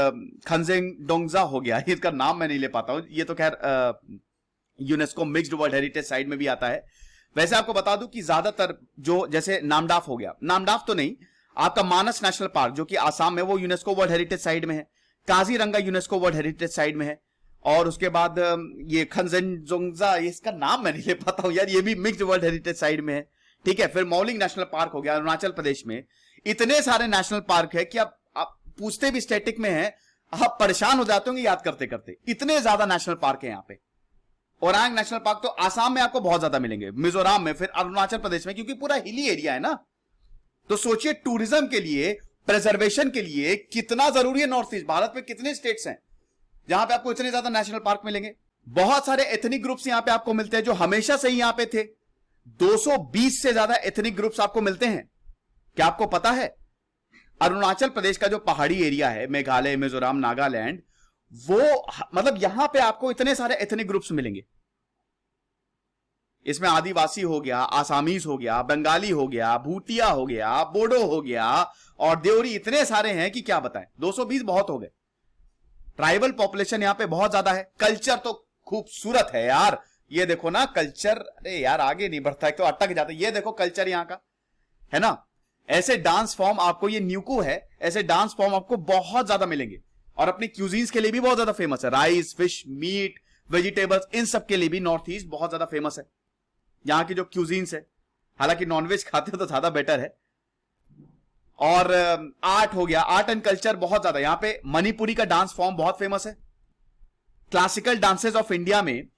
खनजेंग डोंगजा हो गया। इसका नाम मैं नहीं ले पाता हूं, ये तो खैर UNESCO mixed world heritage site में भी आता है। वैसे आपको बता दूं कि ज्यादातर जो, जैसे नामडाफ हो गया, नामडाफ तो नहीं, आपका मानस नेशनल पार्क जो कि आसाम में, वो यूनेस्को वर्ल्ड हेरिटेज साइट में है। Kaziranga UNESCO world heritage site में है, और उसके बाद ये खनजेंगजोंगजा, इसका नाम मैं नहीं ले पाता हूं यार, ये भी मिक्स्ड वर्ल्ड हेरिटेज साइट में है। ठीक है, फिर मौलिंग नेशनल पार्क हो गया अरुणाचल प्रदेश में। इतने सारे नेशनल पार्क है कि आप पूछते भी स्टैटिक में है, आप परेशान हो जाते होंगे याद करते करते, इतने ज्यादा नेशनल पार्क है यहां पे। ओरांग नेशनल पार्क तो आसाम में आपको बहुत ज्यादा मिलेंगे, मिजोरम में, फिर अरुणाचल प्रदेश में, क्योंकि पूरा हिली एरिया है ना। तो सोचिए टूरिज्म के लिए, प्रिजर्वेशन के लिए कितना जरूरी है नॉर्थ ईस्ट। भारत में कितने स्टेट्स हैं जहां पे आपको इतने ज्यादा नेशनल पार्क मिलेंगे? बहुत सारे एथनिक ग्रुप्स यहां पे आपको मिलते हैं जो हमेशा से ही यहां पे थे। 220 से ज्यादा एथनिक ग्रुप्स आपको मिलते हैं। क्या आपको पता है अरुणाचल प्रदेश का जो पहाड़ी एरिया है, मेघालय, मिजोरम, नागालैंड, वो मतलब यहां पे आपको इतने सारे एथनिक ग्रुप्स मिलेंगे। इसमें आदिवासी हो गया, आसामीज हो गया, बंगाली हो गया, भूटिया हो गया, बोडो हो गया, और देवरी, इतने सारे हैं कि क्या बताएं। 220 बहुत हो गए। ट्राइबल पॉपुलेशन यहां पे बहुत ज्यादा है। कल्चर तो खूबसूरत है यार, ये देखो ना कल्चर। अरे यार आगे नहीं बढ़ता है तो अटक जाता है। ये देखो कल्चर यहां का, है ना। ऐसे डांस फॉर्म आपको, ये न्यूकू है, ऐसे डांस फॉर्म आपको बहुत ज्यादा मिलेंगे, और अपनी क्यूजीन्स के लिए भी बहुत ज्यादा फेमस है। राइस, फिश, मीट, वेजिटेबल्स, इन सब के लिए भी नॉर्थ ईस्ट बहुत ज्यादा फेमस है। यहां की जो क्यूजीन्स है, हालांकि नॉनवेज खाते हो तो ज्यादा बेटर है। और आर्ट हो गया, आर्ट एंड कल्चर बहुत ज्यादा यहां पे। मणिपुरी का डांस फॉर्म बहुत फेमस है। क्लासिकल डांसेस ऑफ इंडिया में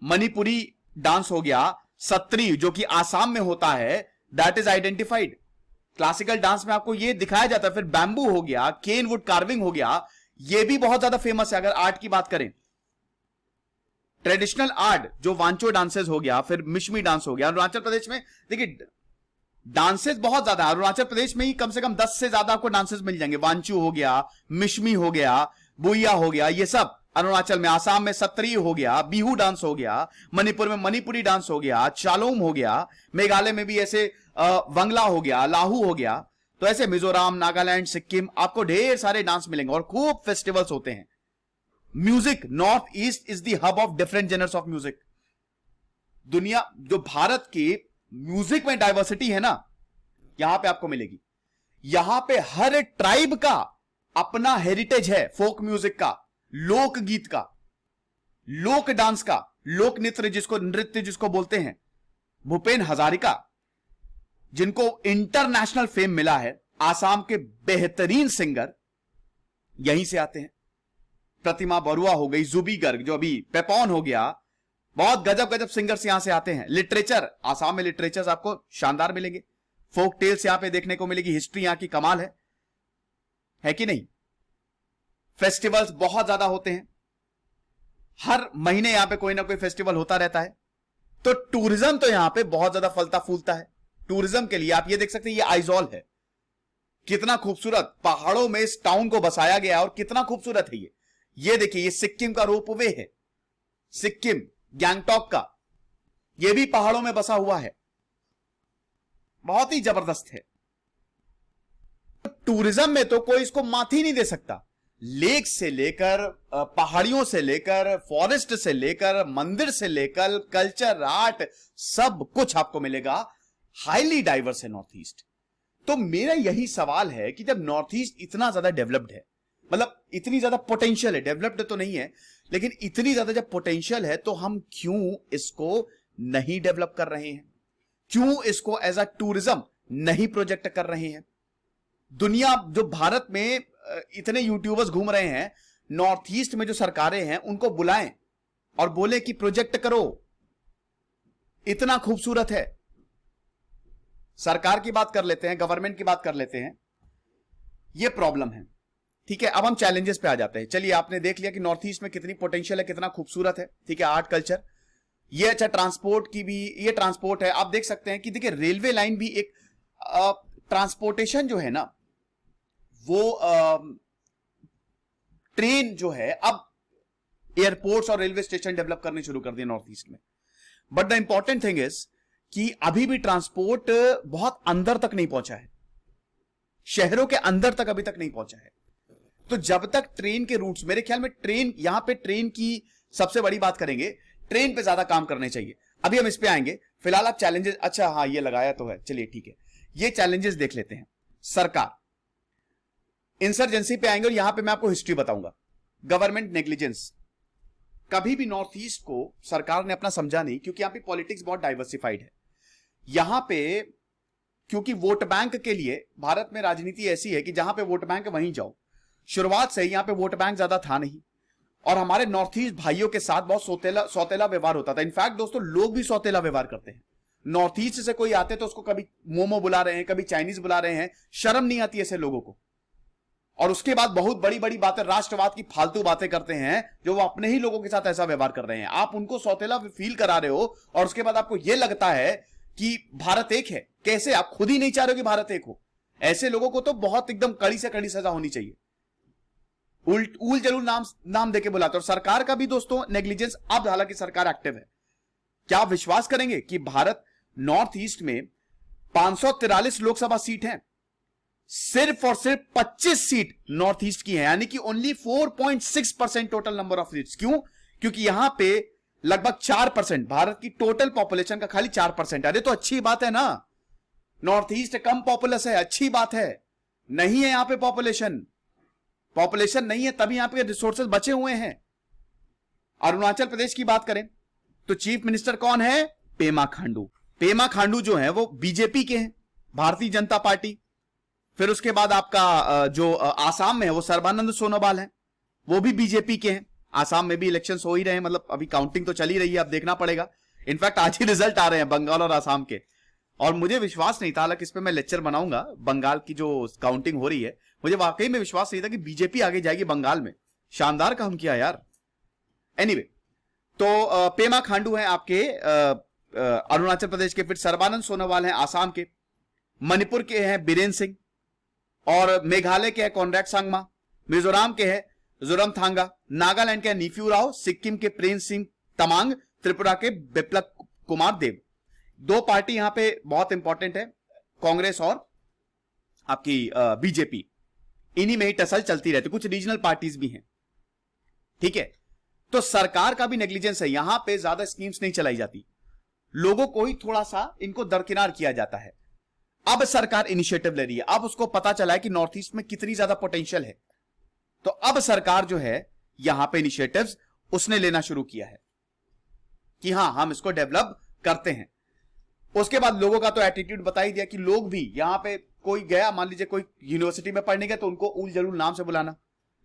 मणिपुरी डांस हो गया, सत्री जो कि आसाम में होता है, that is identified. Classical dance में आपको ये दिखाया जाता है। फिर बैम्बू हो गया, केन वुड कार्विंग हो गया, ये भी बहुत ज्यादा फेमस है अगर आर्ट की बात करें। ट्रेडिशनल आर्ट जो वांचो डांसेस हो गया, फिर मिशमी डांस हो गया। अरुणाचल प्रदेश में देखिए डांसेस बहुत ज्यादा, अरुणाचल प्रदेश में ही कम से कम 10 से ज्यादा आपको डांसेस मिल जाएंगे। वांचू हो गया, मिशमी हो गया, बुइया हो गया, ये सब अरुणाचल में। आसाम में सत्री हो गया, बिहू डांस हो गया, मणिपुर में मणिपुरी डांस हो गया, चालोम हो गया, मेघालय में भी ऐसे वंगला हो गया, लाहू हो गया। तो ऐसे मिजोरम, नागालैंड, सिक्किम, आपको ढेर सारे डांस मिलेंगे, और खूब फेस्टिवल्स होते हैं। Music, north east is the hub of different genres of music. दुनिया, जो भारत की म्यूजिक में डाइवर्सिटी है ना, यहां पे आपको मिलेगी। यहां पे हर ट्राइब का अपना हेरिटेज है, फोक म्यूजिक का, लोक गीत का, लोक डांस का, लोक नृत्य जिसको बोलते हैं। भूपेन हजारिका जिनको इंटरनेशनल फेम मिला है, आसाम के बेहतरीन सिंगर यहीं से आते हैं। प्रतिमा बरुआ हो गई, जुबी गर्ग जो अभी पेपॉन हो गया, बहुत गजब गजब सिंगर्स यहां से आते हैं। लिटरेचर, आसाम में लिटरेचर्स आपको शानदार मिलेंगे। फोक टेल्स यहां पे देखने को मिलेगी। हिस्ट्री यहां की कमाल है कि नहीं। फेस्टिवल्स बहुत ज्यादा होते हैं, हर महीने यहां पे कोई ना कोई फेस्टिवल होता रहता है। तो टूरिज्म तो यहां पे बहुत ज्यादा फलता फूलता है। टूरिज्म के लिए आप ये देख सकते हैं, ये आइजॉल है, कितना खूबसूरत पहाड़ों में इस टाउन को बसाया गया और कितना खूबसूरत है ये देखिए, ये सिक्किम का रोपवे है, सिक्किम गैंगटॉक का, ये भी पहाड़ों में बसा हुआ है, बहुत ही जबरदस्त है। टूरिज्म में तो कोई इसको मात ही नहीं दे सकता। लेक से लेकर, पहाड़ियों से लेकर, फॉरेस्ट से लेकर, मंदिर से लेकर, कल्चर, आर्ट, सब कुछ आपको मिलेगा। हाईली डाइवर्स है नॉर्थ ईस्ट। तो मेरा यही सवाल है कि जब नॉर्थ ईस्ट इतना ज्यादा डेवलप्ड है, मतलब इतनी ज्यादा पोटेंशियल है, डेवलप्ड तो नहीं है लेकिन इतनी ज्यादा जब पोटेंशियल है, तो हम क्यों इसको नहीं डेवलप कर रहे हैं? क्यों इसको एज अ टूरिज्म नहीं प्रोजेक्ट कर रहे हैं? दुनिया, जो भारत में इतने यूट्यूबर्स घूम रहे हैं, नॉर्थ ईस्ट में जो सरकारें हैं उनको बुलाएं और बोले कि प्रोजेक्ट करो, इतना खूबसूरत है। सरकार की बात कर लेते हैं, गवर्नमेंट की बात कर लेते हैं, यह प्रॉब्लम है। ठीक है, अब हम चैलेंजेस पे आ जाते हैं। चलिए, आपने देख लिया कि नॉर्थ ईस्ट में कितनी पोटेंशियल है, कितना खूबसूरत है। ठीक है, आर्ट, कल्चर, ये अच्छा, ट्रांसपोर्ट की भी, ये ट्रांसपोर्ट है। आप देख सकते हैं कि देखिए, रेलवे लाइन भी एक ट्रांसपोर्टेशन जो है ना, वो ट्रेन जो है, अब एयरपोर्ट्स और रेलवे स्टेशन डेवलप करने शुरू कर दिए नॉर्थ ईस्ट में। But the important thing is कि अभी भी ट्रांसपोर्ट बहुत अंदर तक नहीं पहुंचा है, शहरों के अंदर तक अभी तक नहीं पहुंचा है। तो जब तक ट्रेन के रूट्स, मेरे ख्याल में ट्रेन, यहां पे ट्रेन की सबसे बड़ी बात करेंगे, ट्रेन पे ज्यादा काम करने चाहिए। अभी हम इस पे आएंगे, फिलहाल आप चैलेंजेस, अच्छा हाँ ये लगाया तो है, चलिए ठीक है, ये चैलेंजेस देख लेते हैं। सरकार, इंसर्जेंसी पे आएंगे और यहां पे मैं आपको हिस्ट्री बताऊंगा। गवर्नमेंट नेग्लिजेंस, कभी भी नॉर्थ ईस्ट को सरकार ने अपना समझा नहीं, क्योंकि यहां पे पॉलिटिक्स बहुत डाइवर्सिफाइड है। यहां पे क्योंकि वोट बैंक के लिए भारत में राजनीति ऐसी है कि जहां पे वोट बैंक वहीं जाओ। शुरुआत से ही यहां पे वोट बैंक ज्यादा था नहीं, और हमारे नॉर्थ ईस्ट भाइयों के साथ बहुत सौतेला व्यवहार होता था। इनफैक्ट दोस्तों, लोग भी सौतेला व्यवहार करते हैं। नॉर्थ ईस्ट से कोई आते तो उसको कभी मोमो बुला रहे हैं, कभी चाइनीज बुला रहे हैं, शर्म नहीं आती ऐसे लोगों को। और उसके बाद बहुत बड़ी बड़ी बातें, राष्ट्रवाद की फालतू बातें करते हैं, जो वो अपने ही लोगों के साथ ऐसा व्यवहार कर रहे हैं। आप उनको सौतेला फील करा रहे हो, और उसके बाद आपको यह लगता है कि भारत एक है। कैसे? आप खुद ही नहीं चाह रहे हो कि भारत एक हो। ऐसे लोगों को तो बहुत एकदम कड़ी से कड़ी सजा होनी चाहिए। उल जलूल नाम देके बुलाते। और सरकार का भी दोस्तों नेग्लिजेंस, अब हालांकि सरकार एक्टिव है। क्या आप विश्वास करेंगे कि भारत नॉर्थ ईस्ट में 543 लोकसभा सीट हैं, सिर्फ और सिर्फ 25 सीट नॉर्थ ईस्ट की है, यानी कि only 4.6% total number of seats. क्यों? क्योंकि यहां पे लगभग 4%, भारत की टोटल पॉपुलेशन का खाली 4%। अरे तो अच्छी बात है ना, नॉर्थ ईस्ट कम पॉपुलस है, अच्छी बात है। नहीं है यहां पे पॉपुलेशन नहीं है, तभी यहां पे रिसोर्सेज बचे हुए हैं। अरुणाचल प्रदेश की बात करें तो चीफ मिनिस्टर कौन है? पेमा खांडू। पेमा खांडू जो है वो बीजेपी के हैं, भारतीय जनता पार्टी। फिर उसके बाद आपका जो आसाम में है वो सर्बानंद सोनोवाल है, वो भी बीजेपी के हैं। आसाम में भी इलेक्शंस हो ही रहे हैं, मतलब अभी काउंटिंग तो चल ही रही है, अब देखना पड़ेगा। इनफैक्ट आज ही रिजल्ट आ रहे हैं बंगाल और आसाम के, और मुझे विश्वास नहीं था, हालांकि इस पे मैं लेक्चर बनाऊंगा। बंगाल की जो काउंटिंग हो रही है, मुझे वाकई में विश्वास नहीं था कि बीजेपी आगे जाएगी बंगाल में। शानदार काम किया यार। एनीवे, तो पेमा खांडू हैं आपके अरुणाचल प्रदेश के, फिर सर्बानंद सोनोवाल हैं आसाम के, मणिपुर के हैं बीरेन सिंह, और मेघालय के हैं कॉनरेड सांगमा, मिजोरम के हैं जोरमथांगा, नागालैंड के नीफ्यू राव, सिक्किम के प्रिंस सिंह तमांग, त्रिपुरा के बिप्लब कुमार देव। दो पार्टी यहां पे बहुत इंपॉर्टेंट है, कांग्रेस और आपकी बीजेपी। इन्हीं में ही टसल चलती रहती, कुछ रीजनल पार्टीज भी हैं। ठीक है, तो सरकार का भी नेग्लिजेंस है, यहां पे ज्यादा स्कीम्स नहीं चलाई जाती, लोगों को ही थोड़ा सा इनको दरकिनार किया जाता है। अब सरकार इनिशिएटिव ले रही है, अब उसको पता चला है कि नॉर्थ ईस्ट में कितनी ज्यादा पोटेंशियल है, तो अब सरकार जो है यहां पे इनिशिएटिव्स उसने लेना शुरू किया है कि हां हम इसको डेवलप करते हैं। उसके बाद लोगों का तो एटीट्यूड बता ही दिया कि लोग भी यहां पे, कोई गया, मान लीजिए कोई यूनिवर्सिटी में पढ़ने गया तो उनको उल जलूल नाम से बुलाना,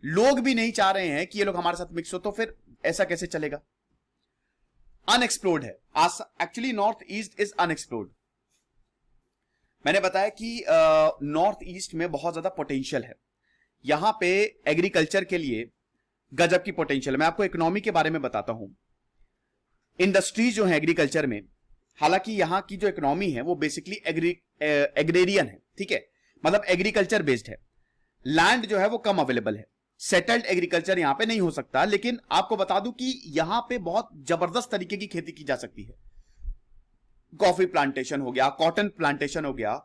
लोग भी नहीं चाह रहे हैं कि ये लोग हमारे साथ मिक्स हो, तो फिर ऐसा कैसे चलेगा? अनएक्सप्लोर्ड है, actually north east is unexplored. मैंने बताया कि नॉर्थ ईस्ट में बहुत ज्यादा पोटेंशियल है, यहां पे एग्रीकल्चर के लिए गजब की पोटेंशियल है। मैं आपको इकोनॉमी के बारे में बताता हूं। इंडस्ट्रीज जो है एग्रीकल्चर में, हालांकि यहां की जो इकोनॉमी है वो बेसिकली एग्रेरियन है, ठीक है, मतलब एग्रीकल्चर बेस्ड है। लैंड जो है वो कम अवेलेबल है, सेटल्ड एग्रीकल्चर यहां पे नहीं हो सकता, लेकिन आपको बता दूं कि यहां पे बहुत जबरदस्त तरीके की खेती की जा सकती है। कॉफी प्लांटेशन हो गया, कॉटन प्लांटेशन हो गया,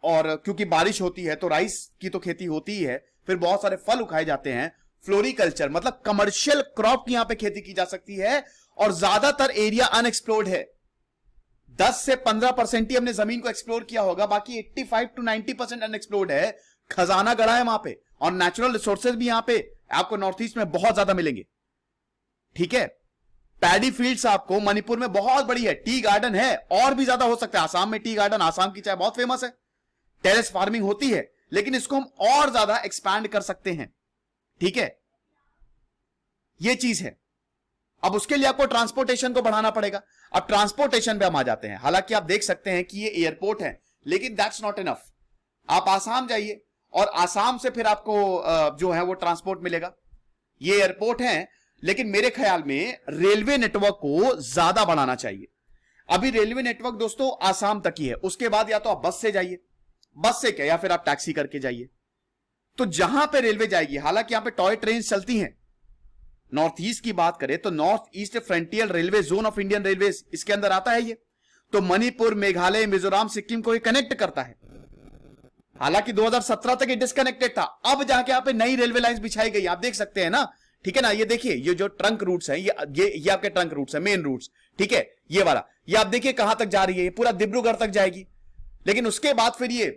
और क्योंकि बारिश होती है तो राइस की तो खेती होती ही है, फिर बहुत सारे फल उगाए जाते हैं। फ्लोरिकल्चर मतलब कमर्शियल क्रॉप की यहां पे खेती की जा सकती है, और ज्यादातर एरिया अनएक्सप्लोर्ड है। 10 से 15% ही हमने जमीन को एक्सप्लोर किया होगा, बाकी 85 to 90% अनएक्सप्लोर्ड है। खजाना गड़ा है वहां पे, और नेचुरल रिसोर्सेज भी यहां पे आपको नॉर्थ ईस्ट में बहुत ज्यादा मिलेंगे। ठीक है, पैडी फील्ड्स आपको मणिपुर में बहुत बड़ी है, टी गार्डन है, और भी ज्यादा हो सकता है। आसाम में टी गार्डन, आसाम की चाय बहुत फेमस है, टेरेस फार्मिंग होती है, लेकिन इसको हम और ज्यादा एक्सपैंड कर सकते हैं। ठीक है, यह चीज है। अब उसके लिए आपको ट्रांसपोर्टेशन को बढ़ाना पड़ेगा। अब ट्रांसपोर्टेशन पे हम आ जाते हैं। हालांकि आप देख सकते हैं कि ये एयरपोर्ट है, लेकिन दैट्स नॉट इनफ। आप आसाम जाइए, और आसाम से फिर आपको जो है वो ट्रांसपोर्ट मिलेगा। ये एयरपोर्ट है, लेकिन मेरे ख्याल में रेलवे नेटवर्क को ज्यादा बढ़ाना चाहिए। अभी रेलवे नेटवर्क दोस्तों आसाम तक ही है, उसके बाद या तो आप बस से जाइए, बस से क्या, या फिर आप टैक्सी करके जाइए। तो जहां पे रेलवे जाएगी, हालांकि यहां पे टॉय ट्रेन चलती हैं। नॉर्थ ईस्ट की बात करें तो north east frontier railway zone of Indian railway इसके अंदर आता है। ये तो मणिपुर, मेघालय, मिजोरम, सिक्किम को ये कनेक्ट करता है। हालांकि 2017 तक ये डिस्कनेक्टेड था, अब जाके यहाँ पे नई रेलवे लाइंस बिछाई गई, आप देख सकते हैं ना। ठीक है ना, ये देखिए, ये जो ट्रंक रूट्स हैं, ये आपके ट्रंक रूट्स हैं, मेन रूट्स। ठीक है, ये वाला, ये आप देखिए कहां तक जा रही है, ये पूरा डिब्रूगढ़ तक जाएगी। लेकिन उसके बाद फिर ये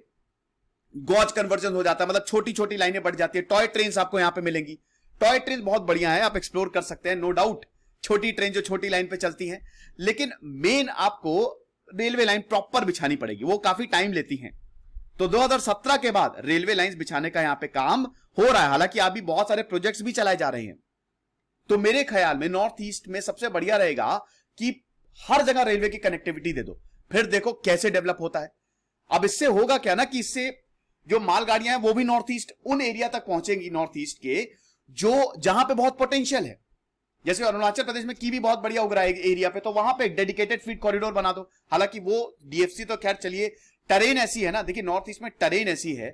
गॉज कन्वर्जन हो जाता है, मतलब छोटी छोटी लाइनें बढ़ जाती है। टॉय ट्रेन आपको यहां पे मिलेंगी। टॉय ट्रेन बहुत बढ़िया है, आप एक्सप्लोर कर सकते हैं, नो डाउट। छोटी ट्रेन जो छोटी लाइन पे चलती हैं, लेकिन मेन आपको रेलवे लाइन प्रॉपर बिछानी पड़ेगी, वो काफी टाइम लेती हैं। तो 2017 के बाद रेलवे लाइंस बिछाने का यहां पे काम हो रहा है। हालांकि अभी बहुत सारे प्रोजेक्ट्स भी चलाए जा रहे हैं। तो मेरे ख्याल में नॉर्थ ईस्ट में सबसे बढ़िया रहेगा कि हर जगह रेलवे की कनेक्टिविटी दे दो, फिर देखो कैसे डेवलप होता है। अब इससे होगा क्या ना, कि इससे जो मालगाड़ियां हैं वो भी नॉर्थ ईस्ट उन एरिया तक पहुंचेंगी, नॉर्थ ईस्ट के जो जहां पे बहुत पोटेंशियल है। जैसे अरुणाचल प्रदेश में की भी बहुत बढ़िया उग रहा है एरिया पे, तो वहां पे एक डेडिकेटेड फीड कॉरिडोर बना दो। हालांकि वो डीएफसी तो खैर चलिए, टरेन ऐसी है ना, देखिए नॉर्थ ईस्ट में टरेन ऐसी है,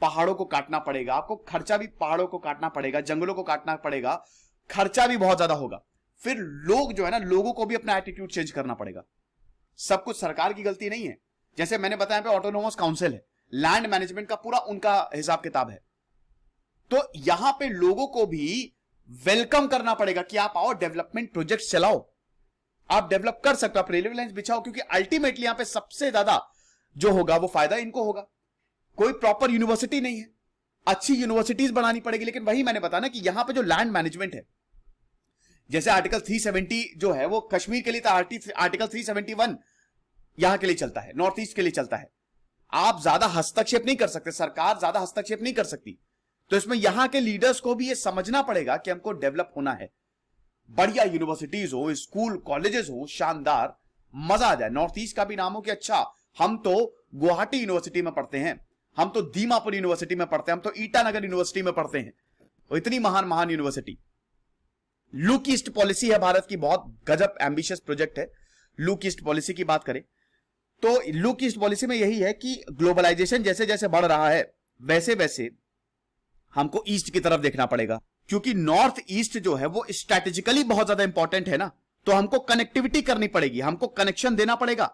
पहाड़ों को काटना पड़ेगा आपको, खर्चा भी पहाड़ों को काटना पड़ेगा, जंगलों को काटना पड़ेगा, खर्चा भी बहुत ज्यादा होगा। फिर लोग जो है ना, लोगों को भी अपना एटीट्यूड चेंज करना पड़ेगा। सब कुछ सरकार की गलती नहीं है। जैसे मैंने बताया पे ऑटोनोमस काउंसिल है, लैंड मैनेजमेंट का पूरा उनका हिसाब किताब है। तो यहां पे लोगों को भी वेलकम करना पड़ेगा कि आप आओ, डेवलपमेंट प्रोजेक्ट चलाओ, आप डेवलप कर सकते हो, आप रेलवे लाइंस बिछाओ, क्योंकि अल्टीमेटली यहां पे सबसे ज्यादा जो होगा वो फायदा इनको होगा। कोई प्रॉपर यूनिवर्सिटी नहीं है, अच्छी यूनिवर्सिटीज बनानी पड़ेगी। लेकिन वही मैंने बताया ना कि यहां पे जो लैंड मैनेजमेंट है, जैसे आर्टिकल 370 जो है वो कश्मीर के लिए था, आर्टिकल 371 यहां के लिए चलता है, नॉर्थ ईस्ट के लिए चलता है। आप ज्यादा हस्तक्षेप नहीं कर सकते, सरकार ज्यादा हस्तक्षेप नहीं कर सकती। तो इसमें यहां के लीडर्स को भी ये समझना पड़ेगा कि हमको डेवलप होना है, बढ़िया यूनिवर्सिटीज हो, स्कूल कॉलेजेस हो, शानदार, मजा आ जाए। नॉर्थ ईस्ट का भी नाम हो कि अच्छा हम तो गुवाहाटी यूनिवर्सिटी में पढ़ते हैं, हम तो दीमापुर यूनिवर्सिटी में पढ़ते हैं, हम तो ईटानगर यूनिवर्सिटी में पढ़ते हैं, और इतनी महान महान यूनिवर्सिटी। लुक ईस्ट पॉलिसी है भारत की, बहुत गजब एम्बिशियस प्रोजेक्ट है। लुक ईस्ट पॉलिसी की बात करें तो लुक ईस्ट पॉलिसी में यही है कि ग्लोबलाइजेशन जैसे जैसे बढ़ रहा है, वैसे वैसे हमको ईस्ट की तरफ देखना पड़ेगा, क्योंकि नॉर्थ ईस्ट जो है वो स्ट्रैटेजिकली बहुत ज्यादा इंपॉर्टेंट है ना। तो हमको कनेक्टिविटी करनी पड़ेगी, हमको कनेक्शन देना पड़ेगा।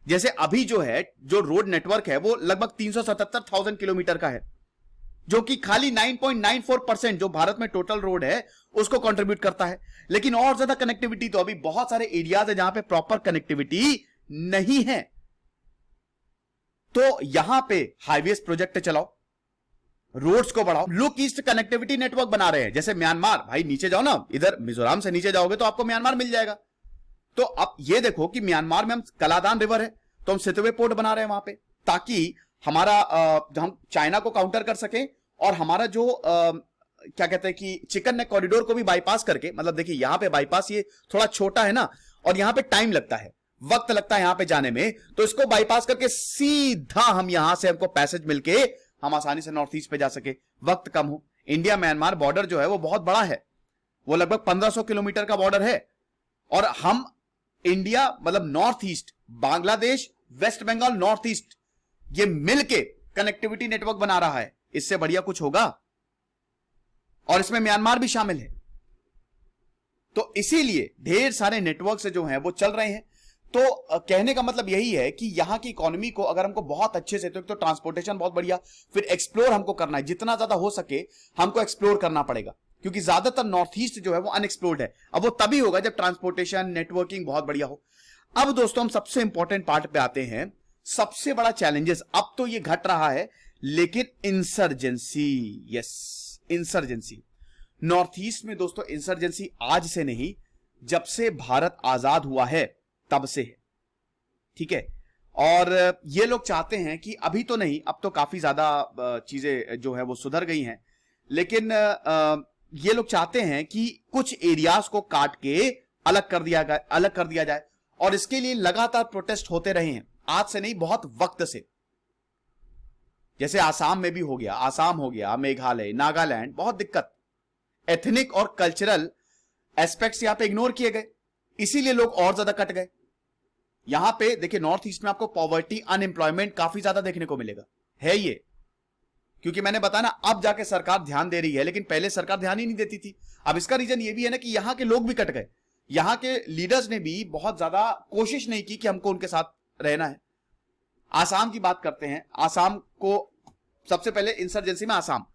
जैसे अभी जो है, जो रोड नेटवर्क है वो लगभग 377,000 किलोमीटर का है, जो कि खाली 9.94% जो भारत में टोटल रोड है उसको कंट्रीब्यूट करता है। लेकिन और ज्यादा कनेक्टिविटी तो अभी बहुत सारे एरियाज है जहां पे प्रॉपर कनेक्टिविटी नहीं है। तो यहां पे हाईवेज प्रोजेक्ट चलाओ, रोड्स को बढ़ाओ, लुक ईस्ट कनेक्टिविटी नेटवर्क बना रहे हैं। जैसे म्यांमार, भाई नीचे जाओ ना, इधर मिजोरम से नीचे जाओगे तो आपको म्यांमार मिल जाएगा। तो अब ये देखो कि म्यांमार में हम कलादान रिवर है तो हम सितवे पोर्ट बना रहे हैं वहां पे, ताकि हमारा हम चाइना को काउंटर कर सके, और हमारा जो क्या कहते हैं कि चिकन नेक कॉरिडोर को भी बाईपास करके, मतलब देखिए यहां पे बाईपास ये थोड़ा छोटा है ना, और यहां पे टाइम लगता है, वक्त लगता है यहां पे जाने में, तो इसको बाईपास करके सीधा हम यहां से हमको पैसेज मिलके हम आसानी से नॉर्थ ईस्ट पे जा सके, वक्त कम हो। इंडिया म्यांमार बॉर्डर जो है वो बहुत बड़ा है, वो लगभग 1500 किलोमीटर का बॉर्डर है, और हम इंडिया मतलब north east, Bangladesh, west Bengal, north east, ये मिलके कनेक्टिविटी नेटवर्क बना रहा है। इससे बढ़िया कुछ होगा? और इसमें म्यांमार भी शामिल है। तो इसीलिए ढेर सारे नेटवर्क से जो हैं वो चल रहे हैं। तो कहने का मतलब यही है कि यहां की इकोनॉमी को अगर हमको बहुत अच्छे से, तो एक तो ट्रांसपोर्टेशन बहुत बढ़िया, फिर एक्सप्लोर हमको करना है, जितना ज्यादा हो सके हमको एक्सप्लोर करना पड़ेगा, क्योंकि ज्यादातर नॉर्थ ईस्ट जो है वो अनएक्सप्लोर्ड है। अब वो तभी होगा जब ट्रांसपोर्टेशन, नेटवर्किंग बहुत बढ़िया हो। अब दोस्तों हम सबसे इंपॉर्टेंट पार्ट पे आते हैं। सबसे बड़ा चैलेंजेस, अब तो ये घट रहा है, लेकिन insurgency, yes insurgency. North east में दोस्तों इंसर्जेंसी आज से नहीं, जब से भारत आजाद हुआ है तब से है, ठीक है। और ये लोग चाहते हैं कि अभी तो नहीं, अब तो काफी ज्यादा चीजें जो है वो सुधर गई हैं, लेकिन ये लोग चाहते हैं कि कुछ एरियाज को काट के अलग कर दिया जाए। और इसके लिए लगातार प्रोटेस्ट होते रहे हैं, आज से नहीं बहुत वक्त से। जैसे आसाम में भी हो गया, आसाम हो गया, मेघालय, नागालैंड, बहुत दिक्कत। एथनिक और कल्चरल एस्पेक्ट्स यहां पे इग्नोर किए गए, इसीलिए लोग और ज्यादा कट गए। यहां पे देखिए नॉर्थ ईस्ट में आपको पॉवर्टी, अनएम्प्लॉयमेंट काफी ज्यादा देखने को मिलेगा, है ये। क्योंकि मैंने बताया ना, अब जाके सरकार ध्यान दे रही है, लेकिन पहले सरकार ध्यान ही नहीं देती थी। अब इसका रीजन ये भी है ना कि यहां के लोग भी कट गए, यहां के लीडर्स ने भी बहुत ज्यादा कोशिश नहीं की कि हमको उनके साथ रहना है। आसाम की बात करते हैं, आसाम को सबसे पहले इंसर्जेंसी में आसाम,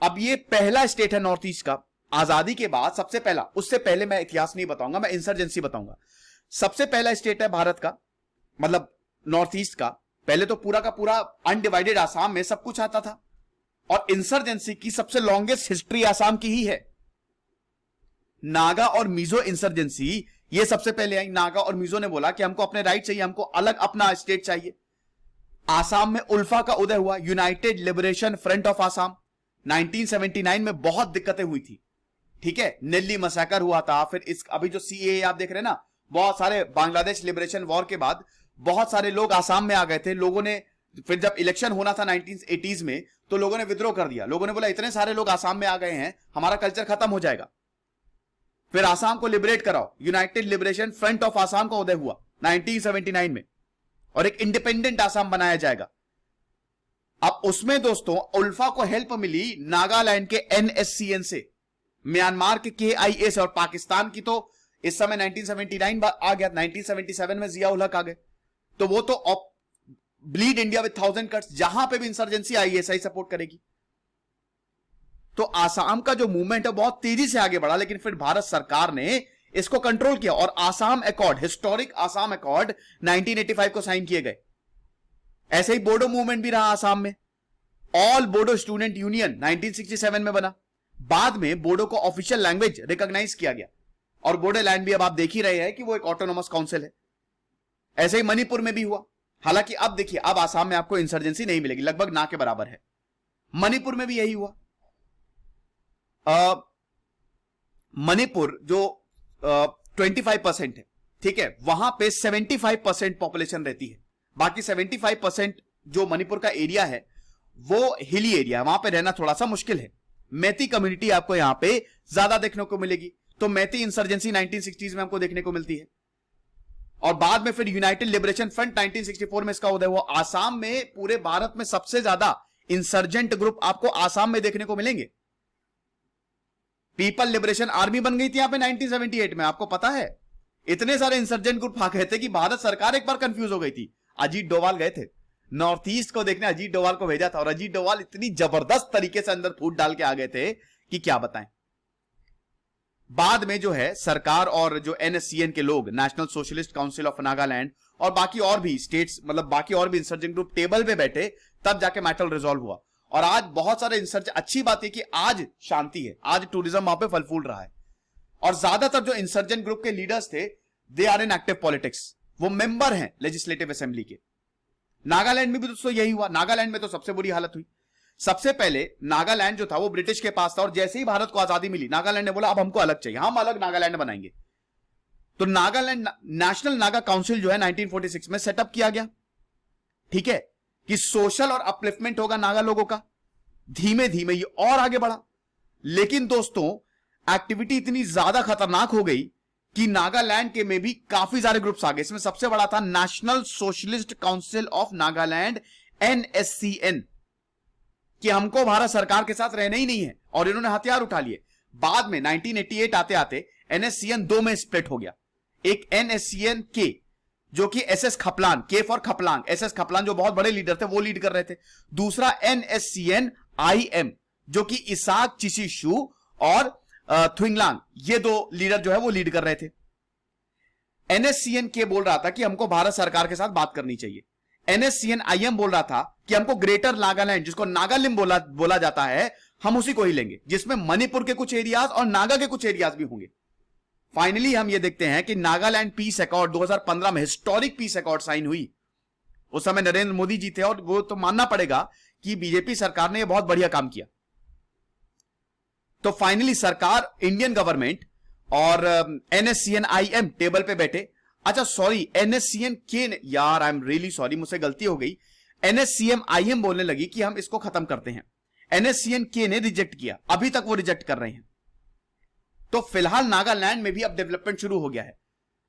अब ये पहला स्टेट है नॉर्थ ईस्ट का आजादी के बाद, सबसे पहला। उससे पहले मैं इतिहास नहीं बताऊंगा, मैं इंसर्जेंसी बताऊंगा। सबसे पहला स्टेट है भारत का, मतलब नॉर्थ ईस्ट का। पहले तो पूरा का पूरा अनडिवाइडेड आसाम में सब कुछ आता था, और इंसर्जेंसी की सबसे लॉन्गेस्ट हिस्ट्री आसाम की ही है। नागा और मिजो इंसर्जेंसी ये सबसे पहले आई। नागा और मिजो ने बोला कि हमको अपने राइट चाहिए, हमको अलग अपना स्टेट चाहिए। आसाम में उल्फा का उदय हुआ, United liberation front of Assam. 1979 में बहुत दिक्कतें हुई थी, ठीक है, नेल्ली मसैकर हुआ था। फिर इस अभी जो सीएए आप देख रहे हैं ना, बहुत सारे बांग्लादेश लिबरेशन वॉर के बाद बहुत सारे लोग आसाम में आ गए थे। लोगों ने फिर जब इलेक्शन होना था 1980s में, तो लोगों ने विद्रोह कर दिया। लोगों ने बोला इतने सारे लोग आसाम में आ गए हैं, हमारा कल्चर खत्म हो जाएगा, फिर आसाम को लिबरेट कराओ। United liberation front of Assam का उदय हुआ 1979 में, और एक इंडिपेंडेंट आसाम बनाया जाएगा। अब उसमें दोस्तों उल्फा को हेल्प मिली नागालैंड के एनएससीएन से, म्यांमार के केआईए से, और पाकिस्तान की तो इस समय 1979 आ गया, 1977 में जिया उल हक आ गए। तो वो तो ब्लीड इंडिया विद 1000 कट्स, जहां पे भी इंसर्जेंसी आईएसआई सपोर्ट करेगी। तो आसाम का जो मूवमेंट है बहुत तेजी से आगे बढ़ा, लेकिन फिर भारत सरकार ने इसको कंट्रोल किया, और Assam accord, historic Assam accord 1985 को साइन किए गए। ऐसे ही बोडो मूवमेंट भी रहा आसाम में। ऑल बोडो स्टूडेंट यूनियन 1967 में बना। बाद में बोडो को ऑफिशियल लैंग्वेज रिकॉग्नाइज किया गया, और बोडोलैंड भी अब आप देख ही रहे हैं कि वो एक ऑटोनोमस काउंसिल है। ऐसे ही मणिपुर में भी हुआ। हालांकि अब देखिए, अब आसाम में आपको इंसर्जेंसी नहीं मिलेगी, लगभग ना के बराबर है। मणिपुर में भी यही हुआ। मणिपुर जो 25% है, ठीक है, वहां पे 75% पॉपुलेशन रहती है। बाकी 75% जो मणिपुर का एरिया है वो हिली एरिया है, वहां पे रहना थोड़ा सा मुश्किल है। मैती कम्युनिटी आपको यहां पे ज्यादा देखने को मिलेगी। तो मैती इंसर्जेंसी 1960s में हमको देखने को मिलती है, और बाद में फिर यूनाइटेड लिबरेशन फ्रंट 1964 में इसका उदय हुआ। आसाम में पूरे भारत में सबसे ज्यादा इंसर्जेंट ग्रुप आपको आसाम में देखने को मिलेंगे। पीपल लिबरेशन आर्मी बन गई थी यहां पे 1978 में, आपको पता है। इतने सारे इंसर्जेंट ग्रुप आ गए थे कि भारत सरकार एक बार कंफ्यूज हो गई थी। अजीत डोभाल गए थे नॉर्थ ईस्ट को देखने, अजीत डोभाल को भेजा था, और अजीत डोभाल इतनी जबरदस्त तरीके से अंदर फूट डाल के आ गए थे कि क्या बताएं। बाद में जो है सरकार और जो एनएससीएन के लोग, national socialist council of Nagaland, और बाकी और भी स्टेट्स, मतलब बाकी और भी इंसर्जेंट ग्रुप टेबल पे बैठे, तब जाके मैटर रिजॉल्व हुआ। और आज बहुत सारे इंसर्जेंट, अच्छी बात है कि आज शांति है, आज टूरिज्म वहां पे फल फूल रहा है। और ज्यादातर जो इंसर्जेंट ग्रुप के लीडर्स थे, they are in active politics, वो मेंबर हैं लेजिस्लेटिव असेंबली के। नागालैंड में भी दोस्तों यही हुआ। नागालैंड में तो सबसे बुरी हालत हुई। सबसे पहले नागालैंड जो था वो ब्रिटिश के पास था, और जैसे ही भारत को आजादी मिली, नागालैंड ने बोला अब हमको अलग चाहिए, हम अलग नागालैंड बनाएंगे। तो नागालैंड नेशनल नागा काउंसिल जो है 1946 में सेटअप किया गया, ठीक है, कि सोशल और अपलिफ्टमेंट होगा नागा लोगों का। धीमे धीमे ये और आगे बढ़ा, लेकिन दोस्तों एक्टिविटी इतनी ज्यादा खतरनाक हो गई कि नागालैंड के में भी काफी सारे ग्रुप्स आ गए। इसमें सबसे बड़ा था national socialist council of Nagaland, NSCN. कि हमको भारत सरकार के साथ रहना ही नहीं है, और इन्होंने हथियार उठा लिए। बाद में 1988 आते आते NSCN 2 में स्प्लिट हो गया। एक NSCN के, जो कि SS खपलान, के फॉर खपलांग, SS खपलान जो बहुत बड़े लीडर थे वो लीड कर रहे थे। दूसरा NSCN IM, जो कि इसाक चिशीशु और थुइंगलांग, ये दो लीडर जो है वो लीड कर रहे थे। NSCN के बोल रहा था कि हमको भारत सरकार के साथ बात करनी चाहिए। NSCN IM बोल रहा था कि हमको ग्रेटर नागालैंड, जिसको नागालिम बोला जाता है, हम उसी को ही लेंगे, जिसमें मणिपुर के कुछ एरियाज और नागा के कुछ एरियाज भी होंगे। फाइनली हम ये देखते हैं कि नागालैंड पीस अकॉर्ड 2015 में हिस्टोरिक पीस अकॉर्ड साइन हुई। उस समय नरेंद्र मोदी जी थे, और वो तो मानना पड़ेगा कि बीजेपी सरकार ने यह बहुत बढ़िया काम किया। तो फाइनली सरकार, इंडियन गवर्नमेंट और NSCN IM टेबल पे बैठे। अच्छा सॉरी, NSCN के, यार आई एम रियली सॉरी, मुझसे गलती हो गई। NSCN IM बोलने लगी कि हम इसको खत्म करते हैं। NSCN के ने रिजेक्ट किया, अभी तक वो रिजेक्ट कर रहे हैं। तो फिलहाल नागालैंड में भी अब डेवलपमेंट शुरू हो गया है।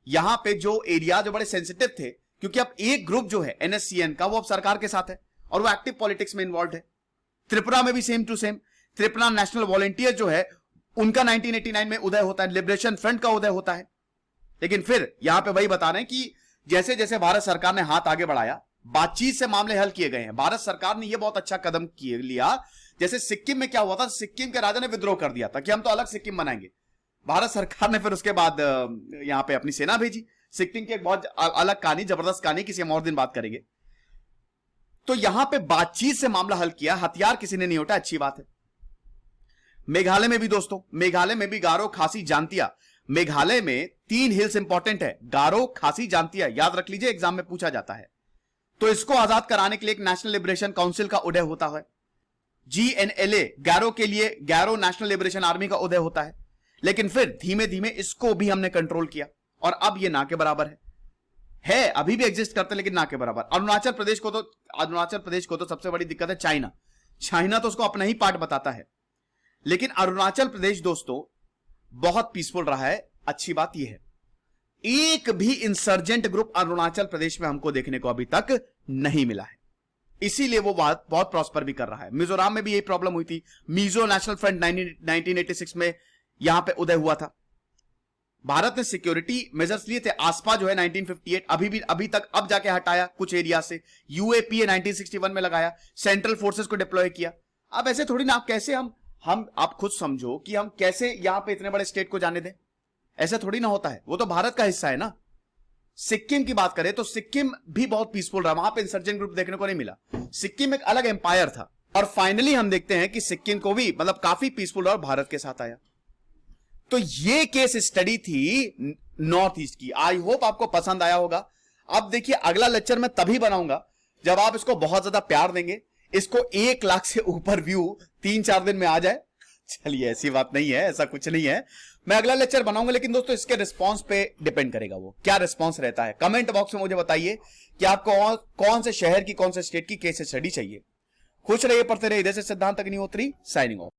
यहां पे जो एरिया जो बड़े सेंसिटिव थे, क्योंकि अब एक ग्रुप जो है NSCN का, वो अब सरकार के साथ है और वो एक्टिव पॉलिटिक्स में इन्वॉल्व है। त्रिपुरा में भी same to same, Tripura national volunteer जो है उनका 1989 में उदय होता है, लिबरेशन फ्रंट का उदय होता है। लेकिन फिर यहां पे वही बता रहे हैं कि जैसे जैसे भारत सरकार ने हाथ आगे बढ़ाया, बातचीत से मामले हल किए गए हैं। भारत सरकार ने यह बहुत अच्छा कदम लिया। जैसे सिक्किम में क्या हुआ था, सिक्किम के राजा ने विद्रोह कर दिया था कि हम तो अलग सिक्किम बनाएंगे। भारत सरकार ने फिर उसके बाद यहां पे अपनी सेना भेजी। सिक्किम की एक बहुत अलग कहानी, जबरदस्त कहानी, किसी हम और दिन बात करेंगे। तो यहां पे बातचीत से मामला हल किया, हथियार किसी ने नहीं उठा, अच्छी बात है। मेघालय में भी दोस्तों, मेघालय में भी गारो, खासी, जांतिया। मेघालय में 3 हिल्स इंपॉर्टेंट है, गारो, खासी, जांतिया, याद रख लीजिए, एग्जाम में पूछा जाता है। तो इसको आजाद कराने के लिए एक नेशनल लिबरेशन काउंसिल का उदय होता है। GNLA, गैरो के लिए गैरो नेशनल लिबरेशन आर्मी का उदय होता है। लेकिन फिर धीमे धीमे इसको भी हमने कंट्रोल किया, और अब ये ना के बराबर है, अभी भी एग्जिस्ट करते, लेकिन ना के बराबर। अरुणाचल प्रदेश को तो सबसे बड़ी दिक्कत है चाइना तो उसको अपना ही पार्ट बताता है। लेकिन अरुणाचल प्रदेश दोस्तों बहुत पीसफुल रहा है। अच्छी बात यह है, एक भी इंसर्जेंट ग्रुप अरुणाचल प्रदेश में हमको देखने को अभी तक नहीं मिला है, इसीलिए वो बहुत प्रॉस्पर भी कर रहा है। मिजोरम में भी यही प्रॉब्लम हुई थी। मिजो नेशनल फ्रंट 1986 में यहां पे उदय हुआ था। भारत ने सिक्योरिटी मेजर्स लिए थे। आसपा जो है 1958, अभी तक अब जाके हटाया कुछ एरिया से। UAPA 1961 में लगाया, सेंट्रल फोर्सेस को डिप्लॉय किया। अब ऐसे थोड़ी ना, आप कैसे आप खुद समझो कि हम कैसे यहां पे इतने बड़े स्टेट को जाने दें, ऐसा थोड़ी ना होता है। वो तो भारत का हिस्सा है ना। सिक्किम की बात करें तो सिक्किम भी बहुत पीसफुल रहा, वहां पे इंसर्जेंट ग्रुप देखने को नहीं मिला। सिक्किम एक अलग एम्पायर था, और फाइनली हम देखते हैं कि सिक्किम को भी मतलब काफी पीसफुल और भारत के साथ आया। तो ये केस स्टडी थी नॉर्थ ईस्ट की। आई होप आपको पसंद आया होगा। अब देखिए, अगला लेक्चर मैं तभी बनाऊंगा जब आप इसको बहुत ज्यादा प्यार देंगे, इसको 1 लाख से ऊपर व्यू 3-4 दिन में आ जाए। चलिए, ऐसी बात नहीं है, ऐसा कुछ नहीं है। मैं अगला लेक्चर बनाऊंगा, लेकिन दोस्तों इसके रिस्पांस पे डिपेंड करेगा, वो क्या रिस्पांस रहता है। कमेंट बॉक्स में मुझे बताइए कि आपको कौन से शहर की, कौन से स्टेट की केस स्टडी चाहिए। खुश रहिए, पढ़ते रहिए। इधर से सिद्धांत अग्निहोत्री साइनिंग ऑफ।